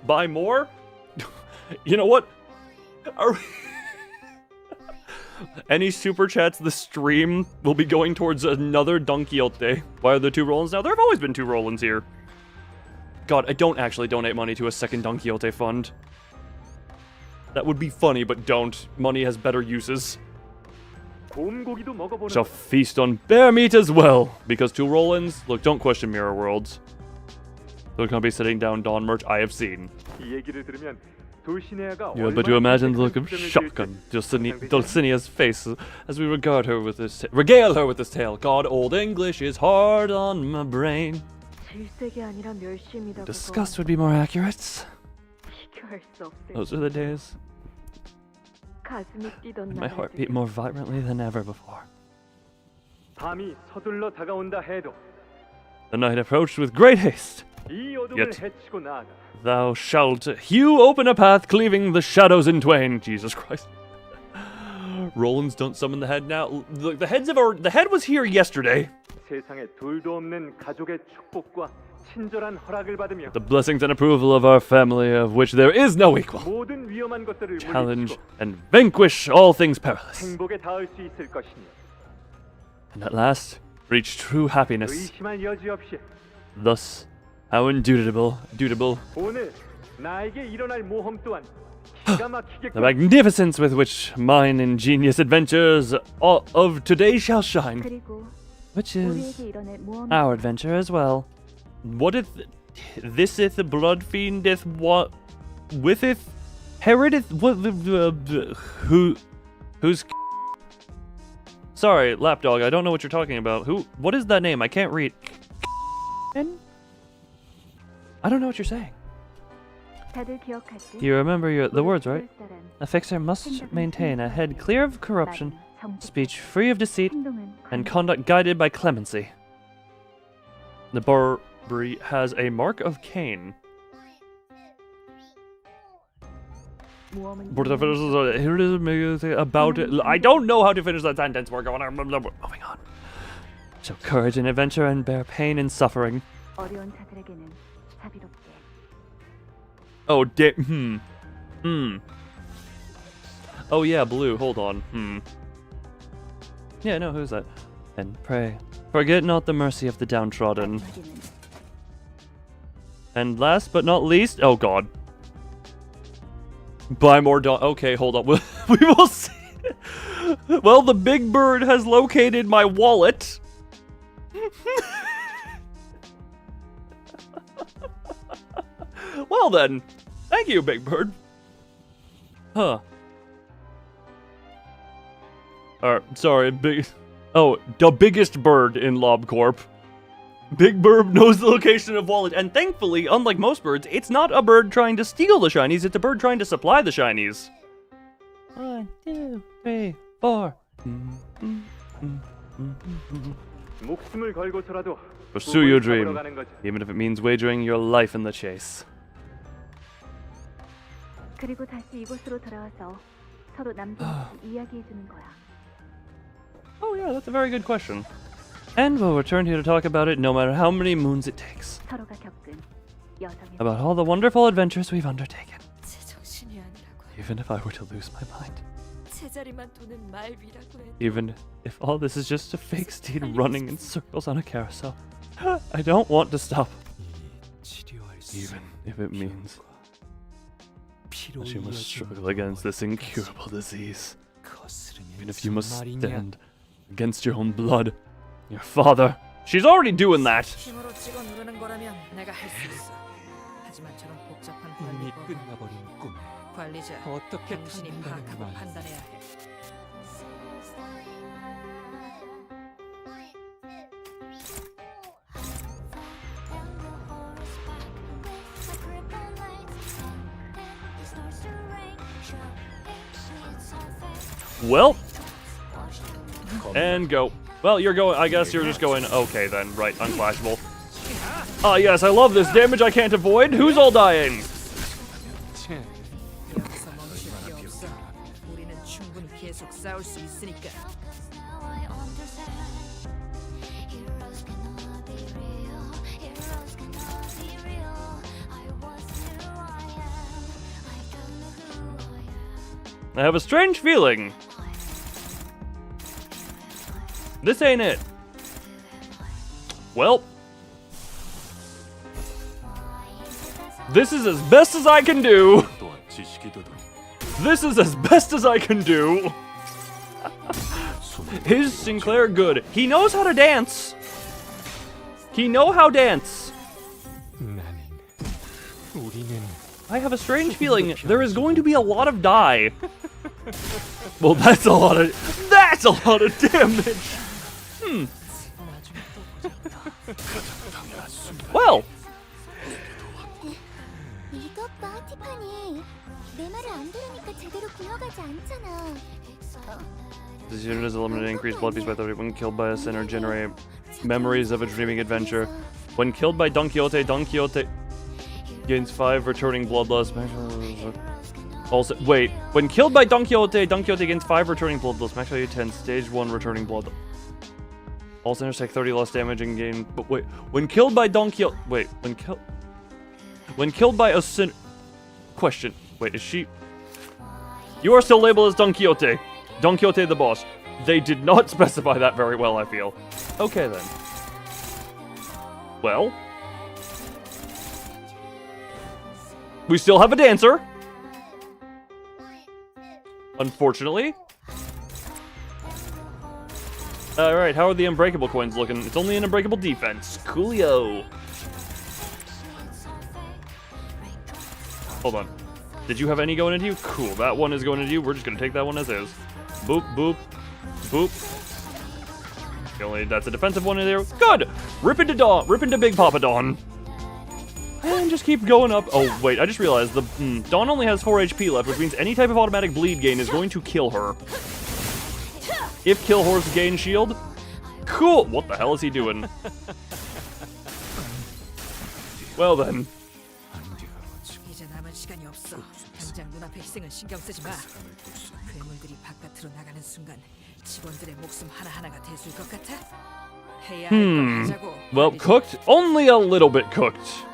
Buy more? You know what? Any super chats this stream will be going towards another Don Quixote. Why are there two Rolands now? There have always been two Rolands here. God, I don't actually donate money to a second Don Quixote fund. That would be funny, but don't. Money has better uses.
곰고기도 먹어보는
Shall feast on bear meat as well. Because two Rolands? Look, don't question Mirror Worlds. They're gonna be sitting down Dawn merch I have seen.
이 얘기를 들으면 돌시네아가
You had but to imagine the look of shock on Dulcinea's face as we regale her with this tale. God, old English is hard on my brain.
질색이 아니라 멸시입니다.
Disgust would be more accurate.
비교할 수 없을
Those are the days.
가슴이 뛰던
My heart beat more vibrantly than ever before.
밤이 서둘러 다가온다 해도
The night approached with great haste.
이 어둠을
Yet.
헤치고 나아가
Thou shalt hew open a path, cleaving the shadows in twain. Jesus Christ. Rolands don't summon the head now. Look, the head was here yesterday.
세상에 둘도 없는 가족의 축복과 친절한 허락을 받으며
The blessings and approval of our family, of which there is no equal.
모든 위험한 것들을
Challenge
물리치고
and vanquish all things perilous.
행복에 닿을 수 있을 것이니
And at last, reach true happiness.
의심할 여지 없이
Thus, how indubitable,
오늘 나에게 일어날 모험 또한 기가 막히게
the magnificence with which mine ingenious adventures of today shall shine.
그리고
Which is
우리에게 일어날 모험
our adventure as well. What if thiseth the blood fiendeth what witheth heriteth what who's sorry lapdog, I don't know what you're talking about. What is that name? I can't read. I don't know what you're saying.
다들 기억하지?
You remember the words, right? A fixer must maintain a head clear of corruption
정직,
Speech free of deceit
행동은
and
관대,
conduct guided by clemency. The Barbary has a mark of Cain.
모험은
About it. I don't know how to finish that sentence. We're going on. Moving on. Show courage in adventure and bear pain and suffering.
어려운 자들에게는 자비롭게.
Oh, Oh yeah, blue. Hold on. Yeah, no, who's that? And pray. Forget not the mercy of the downtrodden.
마지막에는
And last but not least, oh god. Buy more okay, hold on. We will see. Well, the big bird has located my wallet. Well then. Thank you, big bird. Huh. Sorry, big... Oh, the biggest bird in LobCorp. Big Bird knows the location of wallet, and thankfully, unlike most birds, it's not a bird trying to steal the shinies, it's a bird trying to supply the shinies. 1, 2, 3, 4.
목숨을 걸고서라도
Pursue your
꿈을
dream,
잡으러 가는 거지.
even if it means wagering your life in the chase.
그리고 다시 이곳으로 돌아와서 서로 남김없이 이야기해주는 거야.
Oh yeah, that's a very good question. And we'll return here to talk about it no matter how many moons it takes.
서로가 겪은 여정의
About all the wonderful adventures we've undertaken.
제정신이 아니라고.
Even if I were to lose my mind.
제자리만 도는 말위라고 해.
Even if all this is just a fake steed running in circles on a carousel. I don't want to stop. Even if it means that you must struggle against this incurable disease. Even if you must stand against your own blood. Your father. She's already doing that.
힘으로 찍어 누르는 거라면 내가 할 수 있어. 하지만 저런 복잡한
이미
관리법은
끝나버린 꿈에
관리자
어떻게
당신이
탐진다는
파악하고
말이지?
판단해야 해.
Well. And go. Well, you're going. I guess you're just going. Okay then. Right. Unclashable. Ah, yes. I love this damage I can't avoid. Who's all dying?
여기서 멈출 게 없어. 우리는 충분히 계속 싸울 수 있으니까.
I have a strange feeling. This ain't it. Well. This is as best as I can do. This is as best as I can do. Is Sinclair good? He knows how to dance. He know how dance. I have a strange feeling there is going to be a lot of die. Well, that's a lot of damage. Well.
이것 봐, 티파니. 내 말을 안 들으니까 제대로 굴러가지 않잖아.
This unit is eliminated increased blood piece by 30 when killed by a sinner. Generate memories of a dreaming adventure. When killed by Don Quixote gains 5 returning bloodlust. Also, wait. When killed by Don Quixote gains 5 returning bloodlust. Max value 10. Stage 1 returning blood. All sinners take 30 less damage and gain. But wait. When killed by Don Quixote. Wait. When killed by a sin. Question. Wait. Is she? You are still labeled as Don Quixote. Don Quixote the boss. They did not specify that very well, I feel. Okay then. Well. We still have a dancer. Unfortunately. Alright, how are the unbreakable coins looking? It's only an unbreakable defense. Coolio. Hold on. Did you have any going into you? Cool, that one is going into you. We're just gonna take that one as is. Boop, boop, boop. Okay, that's a defensive one in there. Good! Rip into Dawn. Rip into Big Papa Dawn. And just keep going up. Oh, wait, I just realized the Dawn only has 4 HP left, which means any type of automatic bleed gain is going to kill her. If kill horse gain shield. Cool. What the hell is he doing? Well then.
이제 남은 시간이 없어. 당장 눈앞의 희생은 신경 쓰지 마. 괴물들이 바깥으로 나가는 순간 직원들의 목숨 하나하나가 대수일 것 같아? 해야 할 걸 하자고.
Well, cooked? Only a little bit cooked.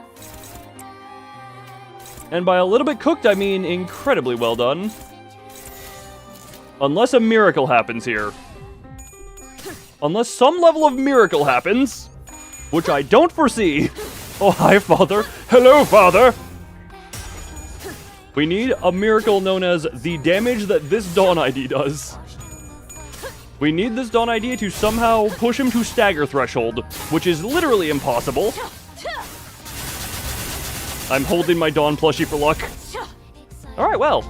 And by a little bit cooked, I mean incredibly well done. Unless a miracle happens here. Unless some level of miracle happens. Which I don't foresee. Oh, hi, Father. Hello, Father. We need a miracle known as the damage that this Dawn ID does. We need this Dawn ID to somehow push him to stagger threshold, which is literally impossible. I'm holding my Dawn plushie for luck. Alright, well.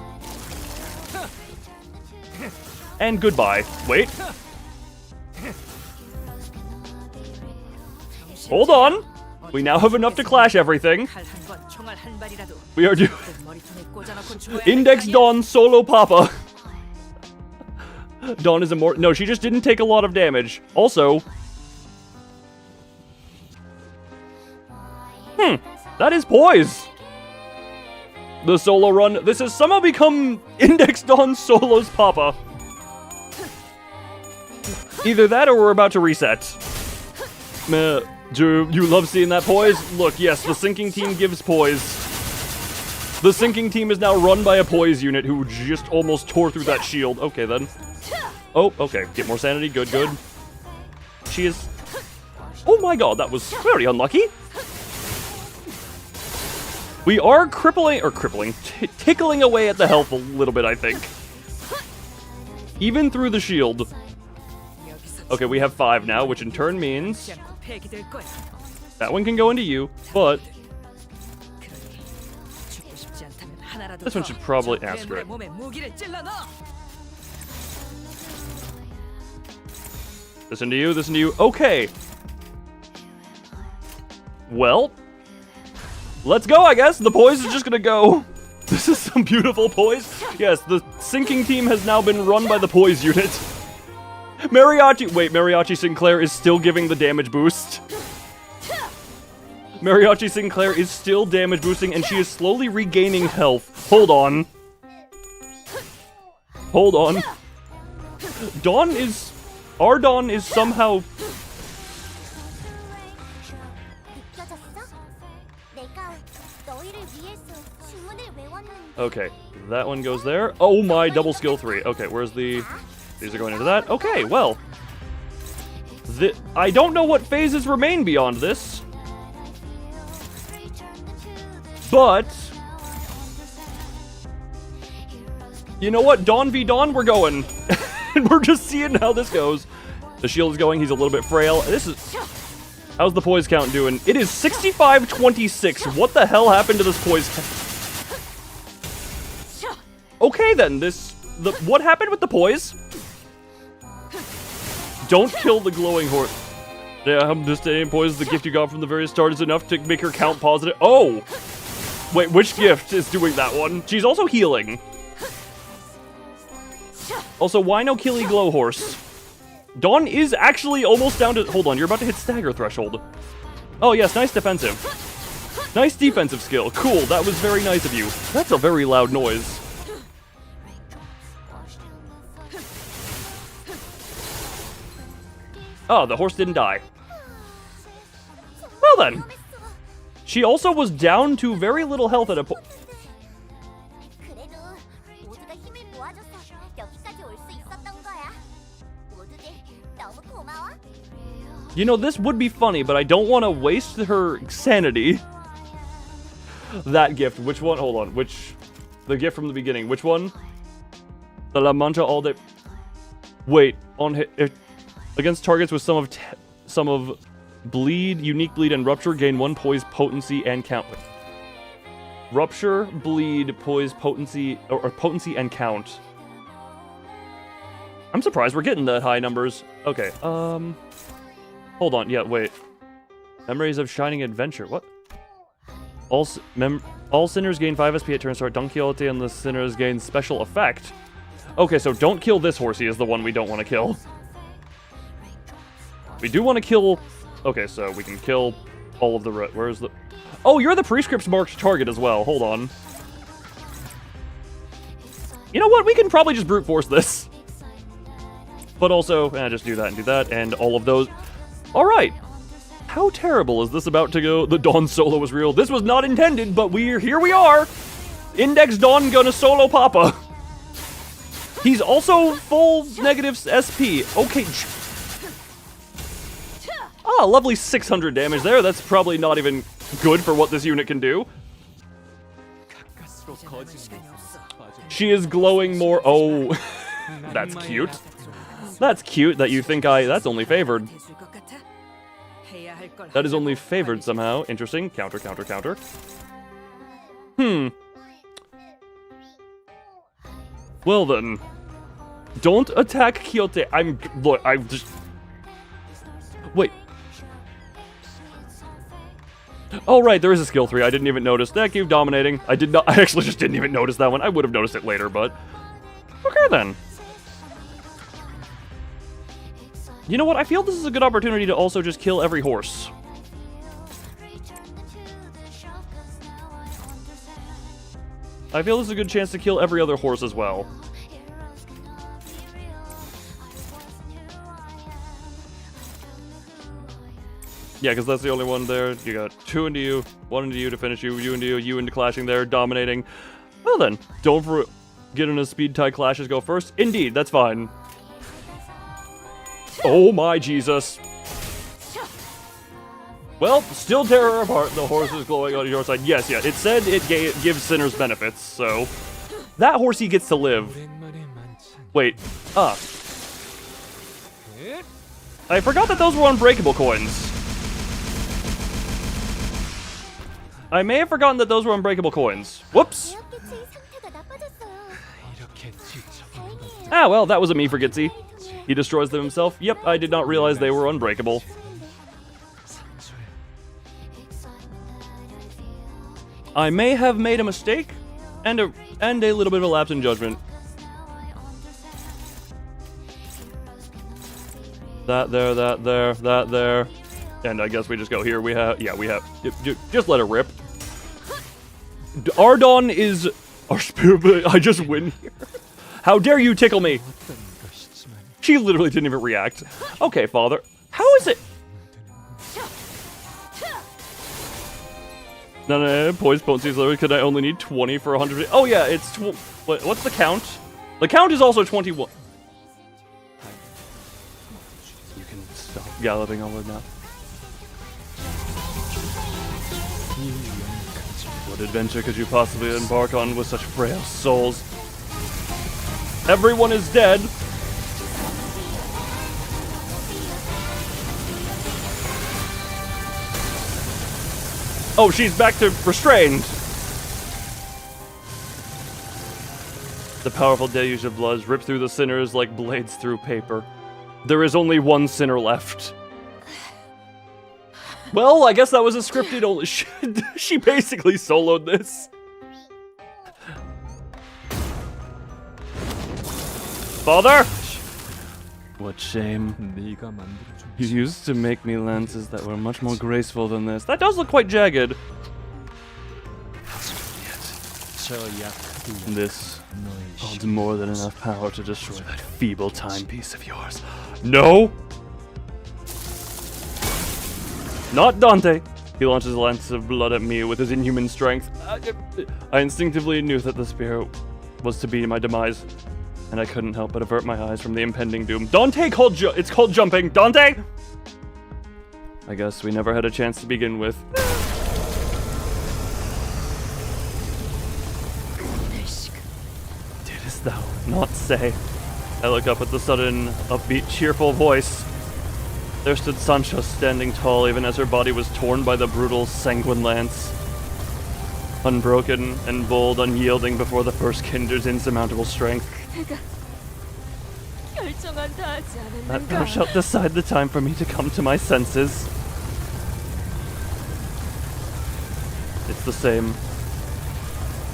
And goodbye. Wait. Hold on. We now have enough to clash everything. We are doing Index Dawn solo Papa. Dawn is immortal. No, she just didn't take a lot of damage. Also, that is poise. The solo run. This has somehow become Index Dawn Solo's Papa. Either that or we're about to reset. Meh. Do you love seeing that poise? Look, yes, the sinking team gives poise. The sinking team is now run by a poise unit who just almost tore through that shield. Okay, then. Oh, okay. Get more sanity. Good, good. She is... Oh my god, that was very unlucky. We are tickling away at the health a little bit, I think. Even through the shield. Okay, we have 5 now, which in turn means... That one can go into you, but... This one should probably answer it. This into you, this into you. Okay. Well. Let's go, I guess. The poise is just gonna go. This is some beautiful poise. Yes, the sinking team has now been run by the poise unit. Mariachi... Wait, Mariachi Sinclair is still giving the damage boost. Mariachi Sinclair is still damage boosting, and she is slowly regaining health. Hold on. Hold on. Dawn is... Our Dawn is somehow... Okay, that one goes there. Oh my, double skill 3. Okay, where's the... These are going into that. Okay, well. I don't know what phases remain beyond this. But... You know what? Dawn v Dawn, we're going. And we're just seeing how this goes. The shield is going. He's a little bit frail. This is... How's the poise count doing? It is 65-26. What the hell happened to this poise count? Okay, then. What happened with the poise? Don't kill the glowing horse. Yeah, I'm just saying, poise, the gift you got from the very start is enough to make her count positive. Oh! Wait, which gift is doing that one? She's also healing. Also, why no killy glow horse? Dawn is actually almost down to... Hold on, you're about to hit stagger threshold. Oh, yes, nice defensive. Nice defensive skill. Cool, that was very nice of you. That's a very loud noise. Oh, the horse didn't die. Well then. She also was down to very little health at a point. You know, this would be funny, but I don't want to waste her sanity. That gift. Which one? Hold on. Which? The gift from the beginning. Which one? The La Mancha all day. Wait. On hit. Against targets with some of bleed, unique bleed, and rupture, gain 1 poise, potency, and count. Rupture, bleed, poise, potency, or potency and count. I'm surprised we're getting that high numbers. Okay, hold on, yeah, wait. Memories of Shining Adventure, what? All sinners gain 5 SP at turn start. Don Quixote and the sinners gain special effect. Okay, so don't kill this horsey is the one we don't want to kill. We do want to kill... Okay, so we can kill all of the... Where's the... Oh, you're the prescripts marked target as well. Hold on. You know what? We can probably just brute force this. But also, just do that and do that, and all of those. Alright. How terrible is this about to go? The Dawn solo was real. This was not intended, but here we are. Index Dawn gonna solo Papa. He's also full negative SP. Okay. Ah, lovely 600 damage there. That's probably not even good for what this unit can do. She is glowing more. Oh, that's cute. That's cute that you think that's only favored. That is only favored somehow. Interesting. Counter, counter, counter. Well then. Don't attack Quixote. Look, I'm just... Wait. Oh, right, there is a skill 3. I didn't even notice. Thank you, dominating. I actually just didn't even notice that one. I would have noticed it later, but... Okay, then. You know what? I feel this is a good opportunity to also just kill every horse. I feel this is a good chance to kill every other horse as well. Yeah, because that's the only one there. You got 2 into you, 1 into you to finish you, you into you into clashing there, dominating. Well then, don't get in a speed tie clashes go first. Indeed, that's fine. Oh my Jesus. Well, still tear her apart. The horse is glowing on your side. Yes, yeah, it said it gives sinners benefits, so... That horsey gets to live. Wait, I forgot that those were unbreakable coins. I may have forgotten that those were unbreakable coins. Whoops! Ah, well, that was a me for Gitsy. He destroys them himself. Yep, I did not realize they were unbreakable. I may have made a mistake, and a little bit of a lapse in judgment. That there, that there, that there. And I guess we just go here. We have... Just let it rip. Ardon is... Our spirit... I just win here. How dare you tickle me? She literally didn't even react. Okay, Father. How is it? No, poise potencies lower. Could I only need 20 for 100? Oh yeah, it's... What's the count? The count is also 21. You can stop galloping all over now. What adventure could you possibly embark on with such frail souls? Everyone is dead. Oh, she's back to restrained. The powerful deluge of blood ripped through the sinners like blades through paper. There is only one sinner left. Well, I guess that was a scripted only. She basically soloed this. Father! What shame. You used to make me lances that were much more graceful than this. That does look quite jagged. This holds more than enough power to destroy that feeble timepiece of yours. No! Not Dante! He launches a lance of blood at me with his inhuman strength. I instinctively knew that the spear was to be my demise, and I couldn't help but avert my eyes from the impending doom. Dante it's called jumping! Dante! I guess we never had a chance to begin with. Didst thou not say? I look up at the sudden, upbeat, cheerful voice. There stood Sancho standing tall even as her body was torn by the brutal, sanguine lance. Unbroken and bold, unyielding before the first kinder's insurmountable strength. That thou shalt decide the time for me to come to my senses. It's the same.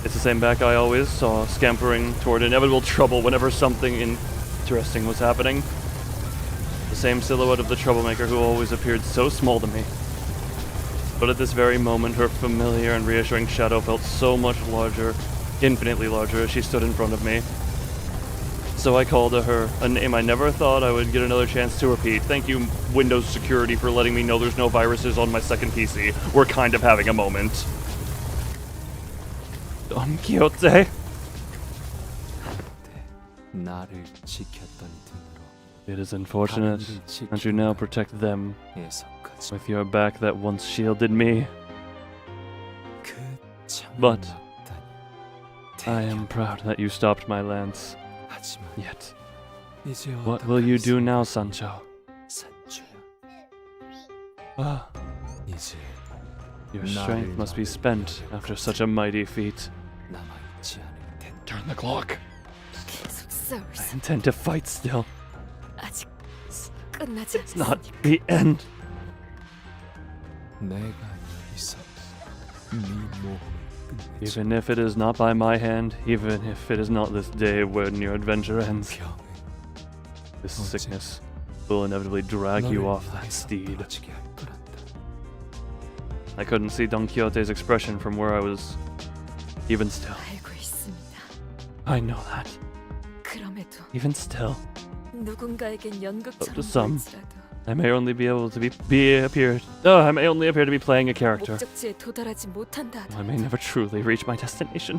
It's the same back I always saw, scampering toward inevitable trouble whenever something interesting was happening. The same silhouette of the troublemaker who always appeared so small to me. But at this very moment, her familiar and reassuring shadow felt so much larger, infinitely larger, as she stood in front of me. So I called to her, a name I never thought I would get another chance to repeat. Thank you, Windows Security, for letting me know there's no viruses on my second PC. We're kind of having a moment. Don Quixote.
나를 지켰던 등으로
It is unfortunate that you now protect them
애석하지.
with your back that once shielded me.
그 창을
But
막다니.
I am proud that you stopped my lance.
하지만
Yet,
이제
what will you do now, Sancho?
산초야.
Ah,
이제
your strength must be spent after such a mighty feat.
남아있지 않을 텐데.
Turn the clock.
계속 싸울
I
수
intend to fight still.
아직 끝나지
It's not
않았으니까.
the end.
내가 여기서 네 모험을 끝내지.
Even if it is not by my hand, even if it is not this day when your adventure ends,
병은
this sickness will inevitably drag you off that steed.
떨어지게 할 거란다.
I couldn't see Don Quixote's expression from where I was. Even still,
알고 있습니다.
I know that.
그럼에도
Even still,
누군가에겐 연극처럼
to some,
보일지라도
I may only be able to I may only appear to be playing a character.
목적지에 도달하지 못한다
I may
하더라도
never truly reach my destination.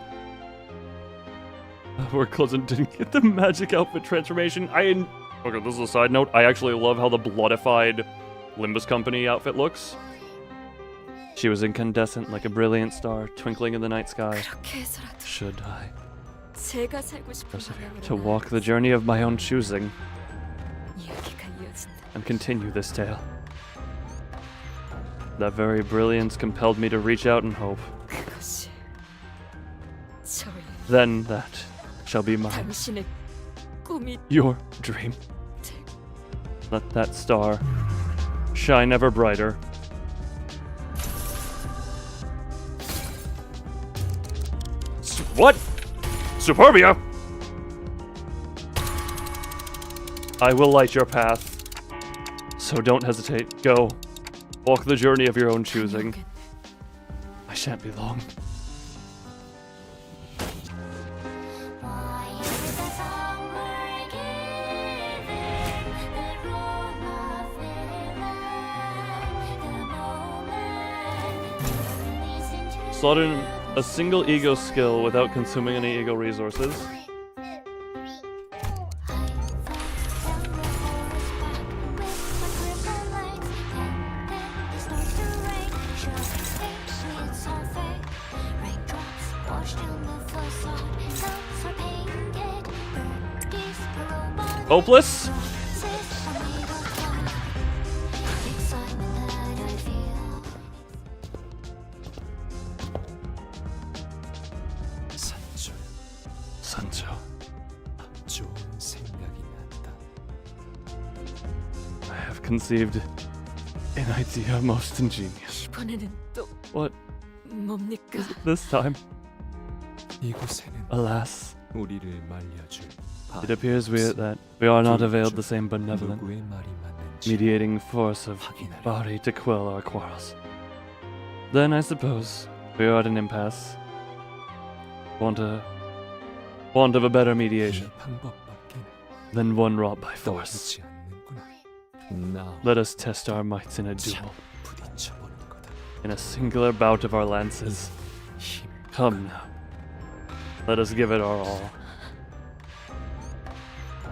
Poor cousin didn't get the magic outfit transformation. Okay, this is a side note. I actually love how the bloodified Limbus Company outfit looks. She was incandescent like a brilliant star twinkling in the night sky.
그렇게 해서라도
Should I
제가 살고 싶은
persevere
방향으로
to walk the journey of my own choosing
이야기가 이어진다.
and continue this tale? That very brilliance compelled me to reach out and hope.
그것이 저의
Then that shall be mine.
당신의 꿈이
Your dream. Let that star shine ever brighter. What? Superbia! I will light your path. So don't hesitate. Go. Walk the journey of your own choosing.
감옥은
I shan't be long. Slaughtering a single ego skill without consuming any ego resources. Hopeless?
산초야.
Sancho,
좋은 생각이 났다.
I have conceived an idea most ingenious.
이번에는 또
What
뭡니까?
is it this time?
이곳에는
Alas,
우리를 말려줄
it appears that we are not availed the same benevolent,
누구의 말이 맞는지
mediating force of body to quell our quarrels. Then I suppose we are at an impasse. Want of a better mediation
이 방법밖에는
than one wrought by force.
떠오르지 않는구나. Now
Let us test our mights in a
참
duel,
부딪혀보는 거다.
in a singular bout of our lances.
힘
Come now, let us give it our all.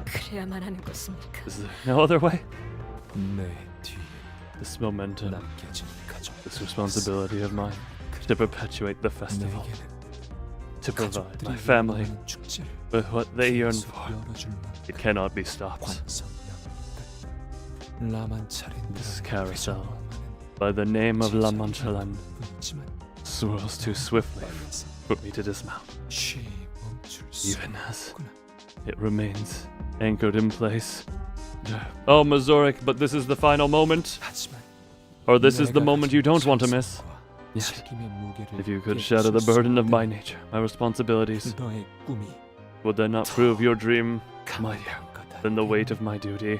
그래야만 하는 것입니까?
Is there no other way?
내 뒤에
This momentum,
남겨진 가족
this responsibility of mine, to perpetuate the festival,
내게는
to provide
가족들이
my family
원하는 축제를
with what they yearn
계속
for.
열어줄
It
만큼
cannot be stopped.
관성량들 라만차렌
This carousel, by the name of La Manchalan,
뿐이지만
swirls too swiftly for me to dismount,
쉬 멈출 수
even as
없구나.
it remains anchored in place. Oh, Mazoric, but this is the final moment.
하지만
Or this is the
내가
moment you
가진
don't want to miss.
정성과
Yes.
책임의 무게를
If you could shadow the burden of my nature, my responsibilities,
너의 꿈이
would that not prove your dream mightier
강력한 거다.
than the weight of my duty?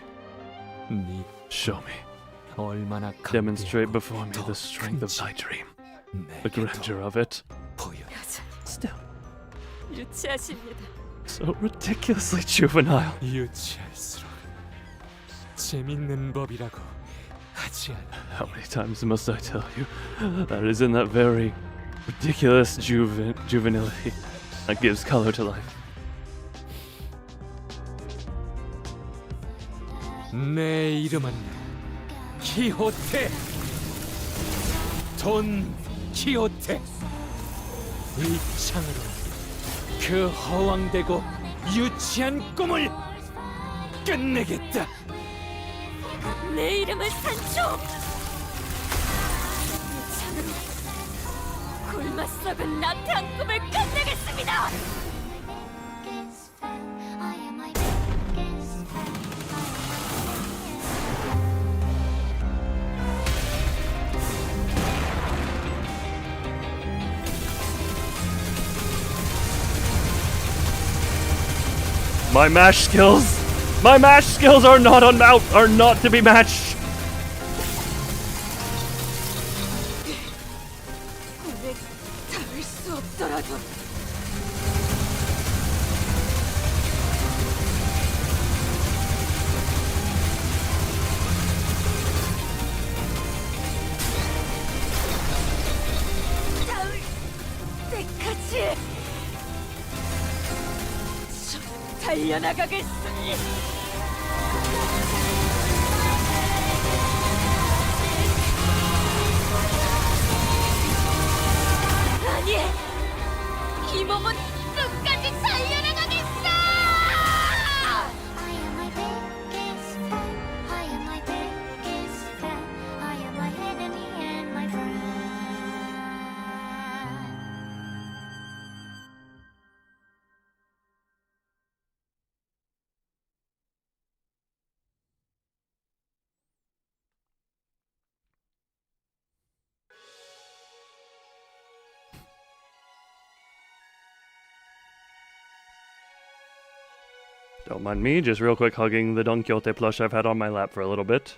네
Show me.
얼마나
Demonstrate
강대하고
before me
더
the strength of
큰지
thy dream, the
내게
grandeur of it.
보여.
여전히
Still,
유치하십니다.
so ridiculously juvenile.
유치할수록 재밌는 법이라고 하지 않아.
How many times must I tell you that is in that very ridiculous juvenility that gives color to life?
내 이름은 키호테. 돈 키호테. 이 창으로 그 허황되고 유치한 꿈을 끝내겠다.
내 이름은 산초. 이 창으로 굶어썩은 나태한 꿈을 끝내겠습니다.
My mash skills are not are not to be matched.
꿈에 닿을 수 없더라도 닿을 때까지 달려나가겠으니. 아니, 이 몸은 끝까지 달려나가겠어!
I am my biggest fan. I am my biggest fan. I am my enemy and my friend.
Don't mind me, just real quick hugging the Don Quixote plush I've had on my lap for a little bit.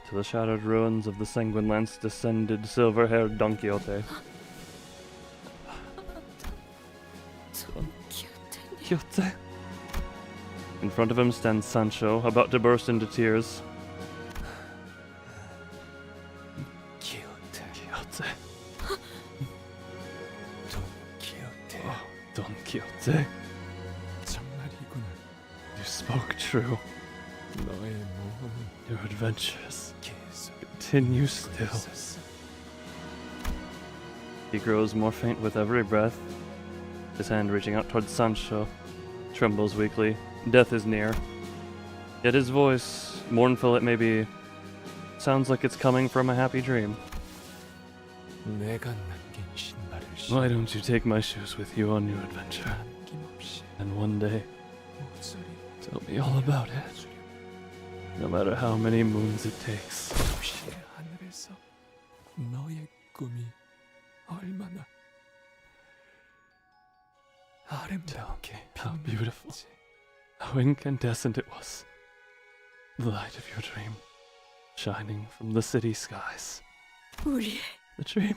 To the shattered ruins of the Sanguine Lance descended silver-haired Don Quixote. Quixote. In front of him stands Sancho, about to burst into tears.
키호테. 돈 키호테.
Oh, Don Quixote,
정말이구나.
you spoke true.
너의 몸은
Your adventures
계속
continue still.
있었어.
He grows more faint with every breath. His hand reaching out towards Sancho trembles weakly. Death is near. Yet his voice, mournful it may be, sounds like it's coming from a happy dream.
내가 남긴 신발을
Why don't you take my shoes with you on your adventure?
남김없이
And one day,
목소리
tell me all about it. No matter how many moons it takes.
도시의 하늘에서 너의 꿈이 얼마나 아름답게
How beautiful,
빛나는지.
how incandescent it was. The light of your dream, shining from the city skies.
우리의
The dream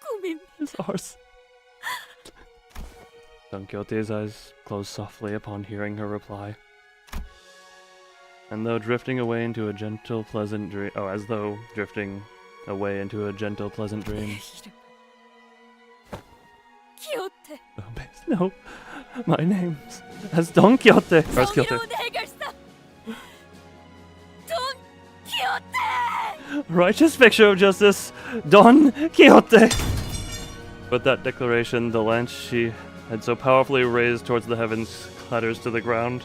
꿈입니다.
is ours. Don Quixote's eyes closed softly upon hearing her reply. And though drifting away into a gentle, pleasant dream, as though drifting away into a gentle, pleasant
내
dream.
이름은 키오테.
No, my name's as Don Quixote. Or as Quixote.
정의로운 해결사 돈 키오테.
Righteous picture of justice, Don Quixote. With that declaration, the lance she had so powerfully raised towards the heavens clatters to the ground.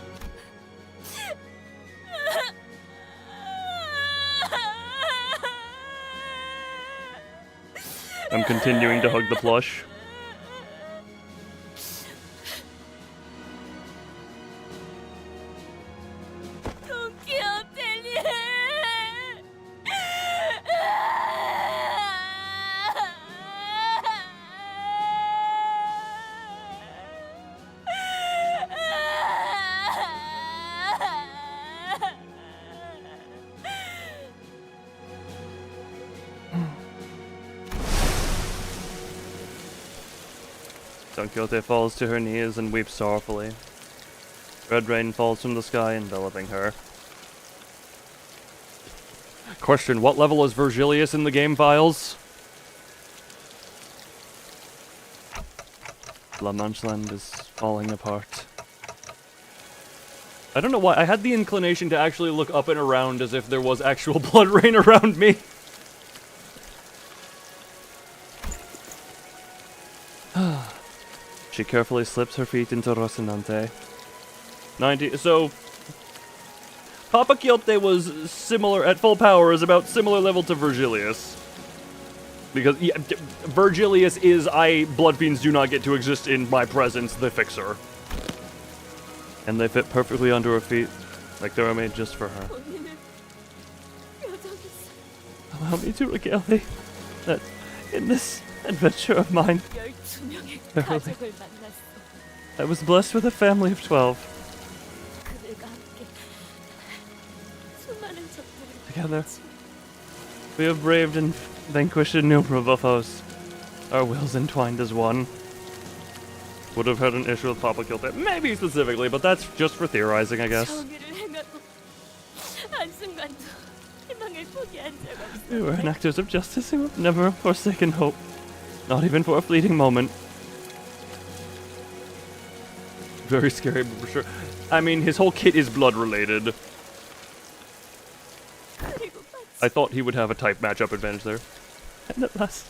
I'm continuing to hug the plush. Don Quixote falls to her knees and weeps sorrowfully. Red rain falls from the sky, enveloping her. Question, what level is Virgilius in the game files? La Mancheland is falling apart. I don't know why, I had the inclination to actually look up and around as if there was actual blood rain around me. She carefully slips her feet into Rocinante. 90, so... Papa Quixote was similar, at full power, is about similar level to Virgilius. Because, yeah, Virgilius is, blood fiends do not get to exist in my presence, the fixer. And they fit perfectly onto her feet, like they were made just for her. Allow me to regale thee, that in this adventure of mine, verily, I was blessed with a family of 12. Together, we have braved and vanquished innumerable foes, our wills entwined as one. Would have had an issue with Papa Quixote, maybe specifically, but that's just for theorizing, I guess. We were enactors of justice who have never forsaken hope, not even for a fleeting moment. Very scary, but for sure. I mean, his whole kit is blood-related. I thought he would have a type matchup advantage there. And at last,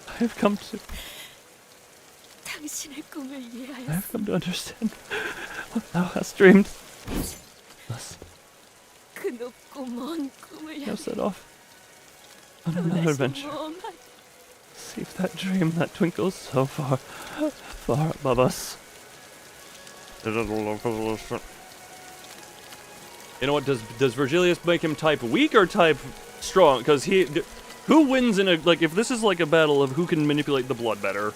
I have come to understand what thou hast dreamed. Thus, now set off on another adventure. See if that dream that twinkles so far, far above us. You know what, does Virgilius make him type weak or type strong? Because who wins in a, like, if this is like a battle of who can manipulate the blood better?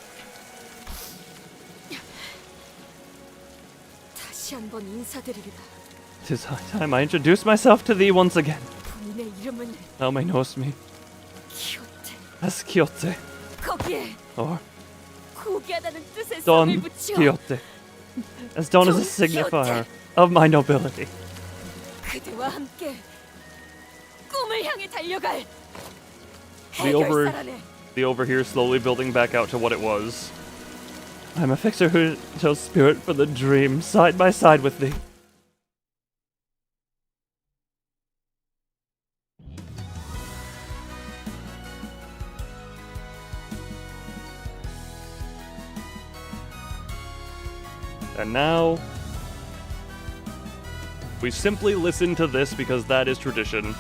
Tis high time I introduce myself to thee once again. Thou may knowest me as Quixote, or Don Quixote, as Don is a signifier of my nobility. The over here slowly building back out to what it was. I'm a fixer who shows spirit for the dream, side by side with thee. And now, we simply listen to this because that is tradition.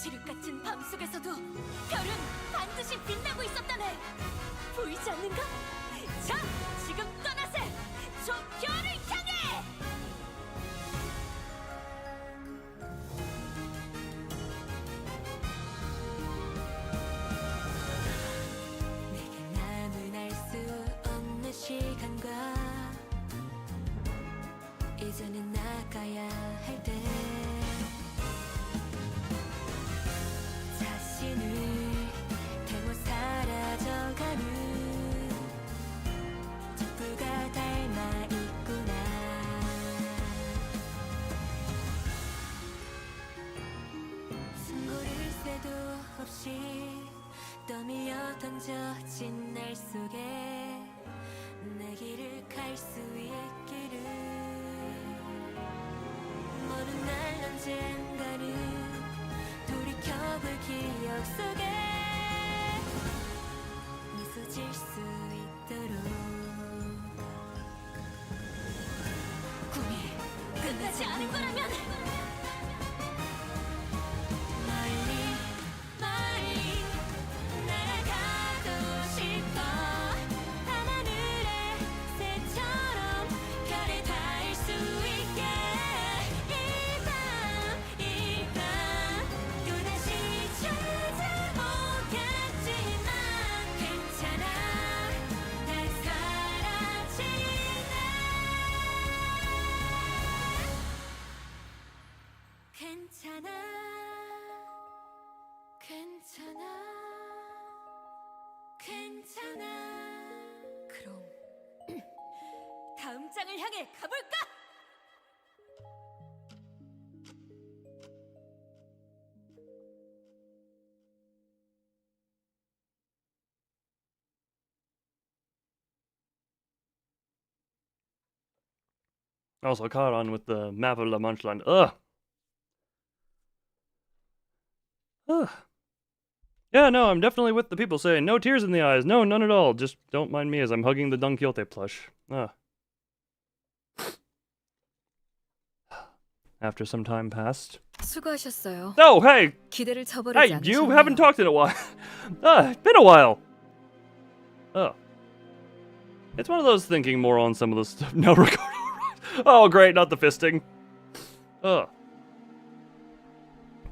지륵같은 밤 속에서도 별은 반드시 빛나고 있었다네. 보이지 않는가? 자, 지금 떠나세. 저 별을 향해. 내게 남은 알 수 없는 시간과 이제는 나가야 할 때. 대고 사라져가는 촛불가 닮아 있구나. 숨고를 새도 없이 떠밀려 던져진 날 속에 내 길을 갈 수 있기를. 날 언젠가는 돌이켜볼 기억 속에 미소 질 수 있도록 꿈이 끝나지 않은 거라면 멀리 멀리 날아가고 싶어 밤하늘의 새처럼 별에 닿을 수 있게 이 밤 또다시 찾아오겠지만 괜찮아 날 사라지네 괜찮아 괜찮아 괜찮아 그럼 다음 장을 향해 가볼까?
Also caught on with the map of La Manche Land. Ugh. Ugh. Yeah, no, I'm definitely with the people saying no tears in the eyes. No, none at all. Just don't mind me as I'm hugging the Don Quixote plush. Ugh. After some time passed.
수고하셨어요.
Oh, hey!
기대를 저버리지
Hey,
않으셨네요.
you haven't talked in a while. It's been a while. It's one of those thinking more on some of the stuff. No, Ricardo. Oh, great, not the fisting.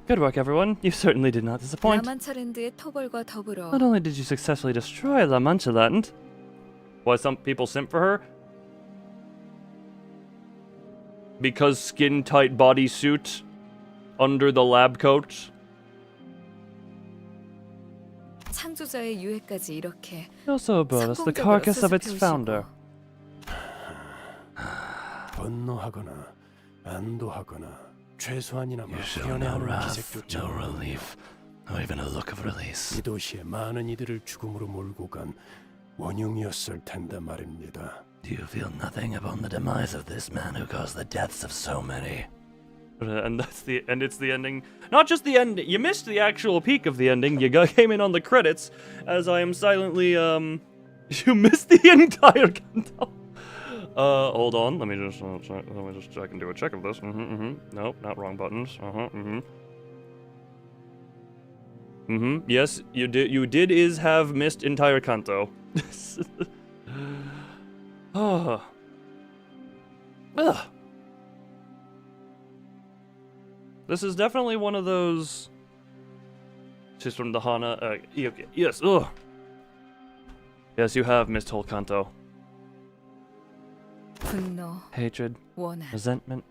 Good work, everyone. You certainly did not disappoint.
라만차랜드의 토벌과 더불어
Not only did you successfully destroy La Mancha Land. Why some people simp for her? Because skin-tight bodysuit under the lab coat?
창조자의 유해까지 이렇게
You also brought us the
성공적으로
carcass of its
수습해오시고.
founder.
분노하거나 안도하거나 최소한이나마
You show no
후련해하는
wrath,
기색조차
no relief, nor even a look of release.
이 도시에 많은 이들을 죽음으로 몰고 간 원흉이었을 텐데 말입니다.
Do you feel nothing upon the demise of this man who caused the deaths of so many?
And it's the ending. Not just the end. You missed the actual peak of the ending. You came in on the credits as I am silently You missed the entire Canto. Hold on. Let me just check and do a check of this. Nope, not wrong buttons. Yes, you did have missed entire Canto. Ugh. This is definitely one of those. She's from the Hana. Yes. Ugh. Yes, you have missed whole Canto.
분노,
Hatred,
원한
resentment.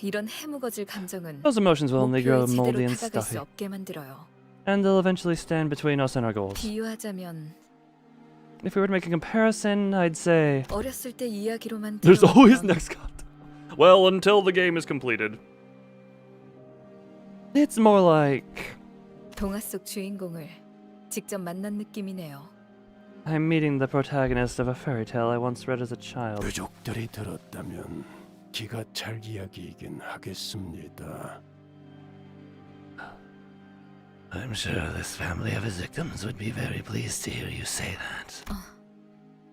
이런 해묵어질 감정은
Those emotions will only grow
목표에
moldy
제대로
and
다가갈 수
stuffy,
없게 만들어요.
and they'll eventually stand between us and our goals.
비유하자면
If we were to make a comparison, I'd say
어렸을 때 이야기로만
there's always
들어왔던
next Canto. Well, until the game is completed. It's more like
동화 속 주인공을 직접 만난 느낌이네요.
I'm meeting the protagonist of a fairy tale I once read as a child.
유족들이 들었다면 기가 찰 이야기이긴 하겠습니다.
I'm sure this family of his victims would be very pleased to hear you say that.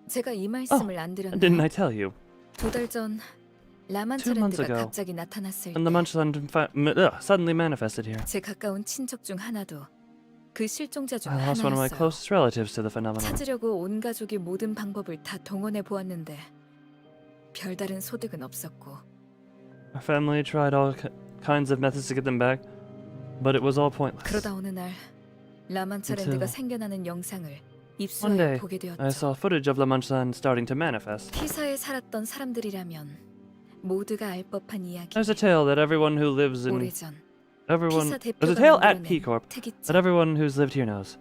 제가 이 말씀을 안
Didn't
드렸나요?
I tell you?
2달 전
2 months
라만차랜드가
ago,
갑자기 나타났을
And the
때
Munchland suddenly manifested here.
제 가까운 친척 중 하나도 그 실종자 중
I lost one of my
하나였어요.
closest relatives to the phenomenon.
찾으려고 온 가족이 모든 방법을 다 동원해 보았는데 별다른 소득은 없었고
Our family tried all kinds of methods to get them back, but it was all pointless.
그러다 어느 날 라만차랜드가
Until
생겨나는 영상을
One
입수하여
day,
보게
I
되었죠.
saw footage of La Munchland starting to manifest.
피사에 살았던 사람들이라면 모두가 알 법한 이야기.
There's a tale that everyone who lives in
오래전
everyone
피사
there's a
대표가
tale at
만들어낸
P Corp
특이점.
that everyone who's lived here knows.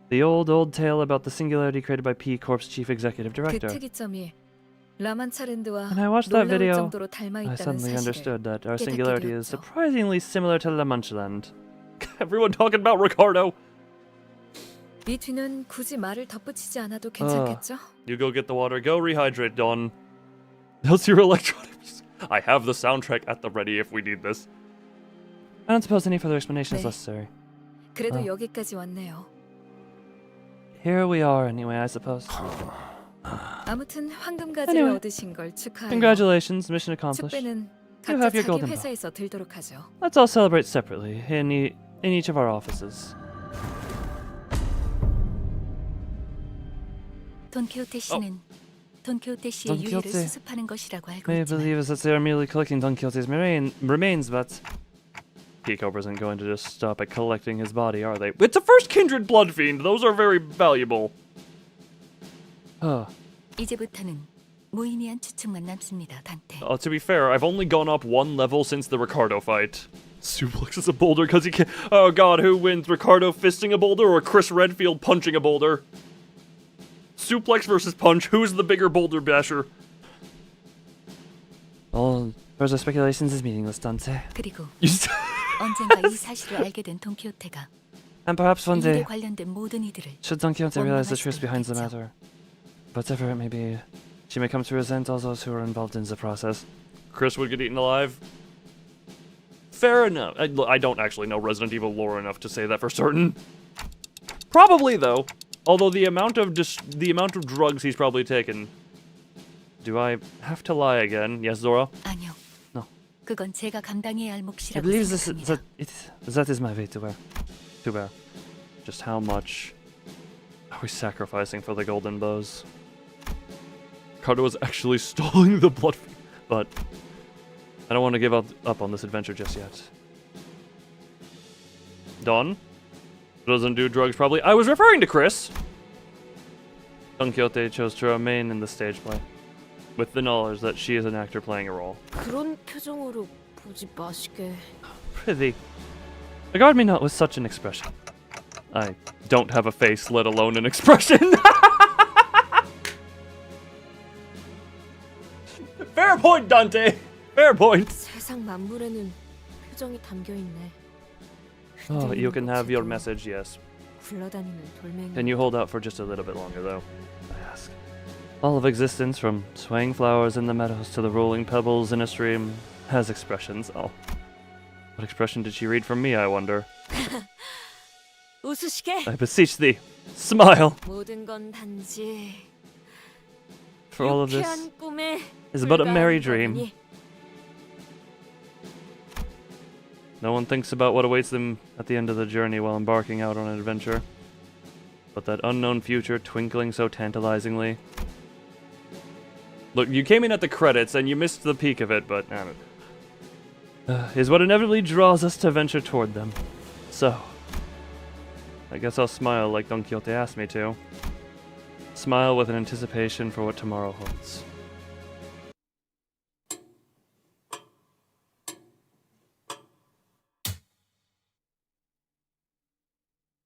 The old tale about the singularity created by P Corp's chief executive
그
director.
특이점이 라만차랜드와
When I watched that
놀라울
video,
정도로 닮아
I
있다는
suddenly
사실을
understood that our
깨닫게
singularity is
되었죠.
surprisingly similar to La Munchland. Everyone talking about Ricardo.
이 뒤는 굳이 말을 덧붙이지 않아도 괜찮겠죠?
You go get the water. Go rehydrate, Dawn. Else your electronics. I have the soundtrack at the ready if we need this. I don't suppose any further explanation is
네.
necessary.
그래도 여기까지 왔네요.
Here we are anyway, I suppose.
아무튼 황금 가지를
Anyway.
얻으신 걸 축하해요.
Congratulations, mission accomplished.
축배는
You
각자
have your
자기
golden bow.
회사에서 들도록 하죠.
Let's all celebrate separately in each of our offices.
돈키호테 씨는 돈키호테 씨의
Don
유해를
Quixote
수습하는 것이라고 알고
Many
있지만
believe that they are merely collecting Don Quixote's remains, but Peacover isn't going to just stop at collecting his body, are they? It's a first kindred blood fiend. Those are very valuable.
이제부터는 무의미한 추측만 남습니다, 단테.
To be fair, I've only gone up one level since the Ricardo fight. Suplexes a boulder because he can't. Oh god, who wins? Ricardo fisting a boulder or Chris Redfield punching a boulder? Suplex versus punch. Who's the bigger boulder basher? All further speculations is meaningless, Dante.
그리고 언젠가 이 사실을 알게 된 돈키호테가
And perhaps one
이 일에
day,
관련된 모든 이들을
should Don Quixote realize the
원망할
truth
수도
behind the
있겠죠.
matter, whatever it may be, she may come to resent all those who are involved in the process. Chris would get eaten alive. Fair enough. I don't actually know Resident Evil lore enough to say that for certain. Probably though. Although the amount of drugs he's probably taken. Do I have to lie again? Yes, Zora.
아니요.
No.
그건 제가 감당해야 할
I
몫이라고
believe
생각합니다.
that is my Vtuber. Vtuber. Just how much are we sacrificing for the golden bows? Carter was actually stalling the blood, but I don't want to give up on this adventure just yet. Dawn doesn't do drugs probably. I was referring to Chris. Don Quixote chose to remain in the stage play, with the knowledge that she is an actor playing a role.
그런 표정으로 보지 마시게.
Prithee, regard me not with such an expression. I don't have a face, let alone an expression. Fair point, Dante. Fair point.
세상 만물에는 표정이 담겨 있네.
Oh, you can have your message, yes.
굴러다니는 돌멩이.
Can you hold out for just a little bit longer, though? I ask. All of existence, from swaying flowers in the meadows to the rolling pebbles in a stream, has expressions. Oh. What expression did she read from me, I wonder?
웃으시게.
I beseech thee, smile!
모든 건 단지
For all of this
유쾌한 꿈에
is but a merry
불과한
dream.
거니.
No one thinks about what awaits them at the end of the journey while embarking out on an adventure. But that unknown future twinkling so tantalizingly. Look, you came in at the credits and you missed the peak of it, but is what inevitably draws us to venture toward them. So, I guess I'll smile like Don Quixote asked me to. Smile with an anticipation for what tomorrow holds.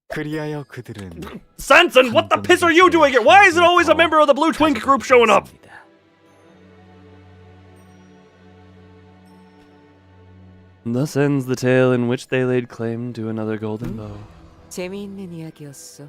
그리하여 그들은
Sanson, what the piss are you doing here? Why is it always a member of the Blue Twink group showing up? Thus ends the tale in which they laid claim to another golden bow.
재미있는 이야기였어.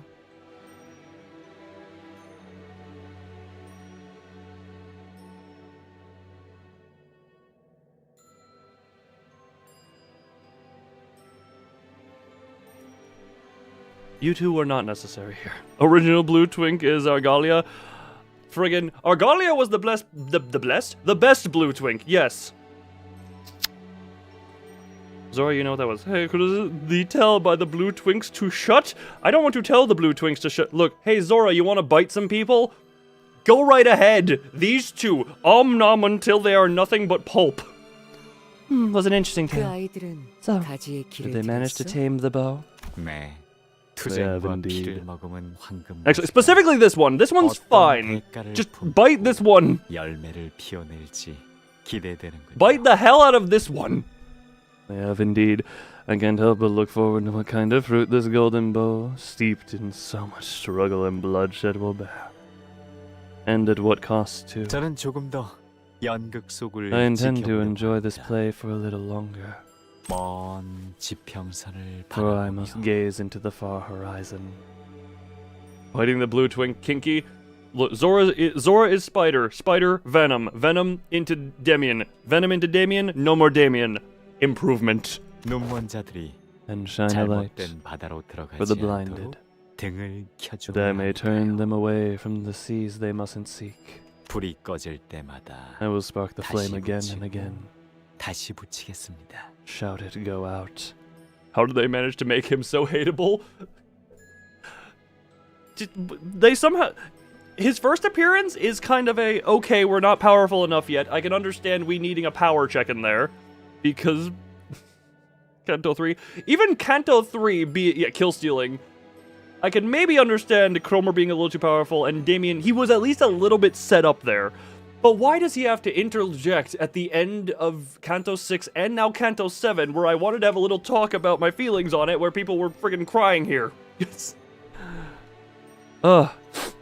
You two were not necessary here. Original Blue Twink is Argalia. Friggin' Argalia was the best Blue Twink, yes. Zora, you know what that was. Hey, could thee tell by the Blue Twinks to shut? I don't want to tell the Blue Twinks to shut. Look, hey Zora, you want to bite some people? Go right ahead. These two, nom until they are nothing but pulp. Was an interesting
그
tale.
아이들은
So,
가지의
did
길을
they manage to
들었어?
tame the bow?
네.
have
투쟁과
indeed.
피를 머금은 황금.
Actually, specifically this one. This one's fine. Just bite this one.
열매를 피워낼지 기대되는군.
Bite the hell out of this one. They have indeed. I can't help but look forward to what kind of fruit this golden bow, steeped in so much struggle and bloodshed, will bear. And at what cost, too.
저는 조금 더 연극 속을
I intend to
지켜보려고
enjoy this
합니다.
play for a little longer,
먼 지평선을
for I must
바라보며
gaze into the far horizon. Biting the Blue Twink kinky? Look, Zora is Spider. Spider, Venom. Venom into Damien. Venom into Damien. No more Damien. Improvement.
눈먼자들이
And shine a light
잘못된 바다로
for the
들어가지
blinded,
않도록 등을
that I may
켜주어야
turn
하며
them away from the seas they mustn't seek.
불이 꺼질 때마다
I will spark the flame
다시
again
붙이고
and again.
다시 붙이겠습니다.
Shout it, go out. How did they manage to make him so hateable? They somehow... His first appearance is kind of a, okay, we're not powerful enough yet. I can understand we needing a power check in there. Because... Canto 3. Even Canto 3, kill stealing. I can maybe understand Cromer being a little too powerful, and Damien, he was at least a little bit set up there. But why does he have to interject at the end of Canto 6 and now Canto 7, where I wanted to have a little talk about my feelings on it, where people were friggin' crying here? Yes.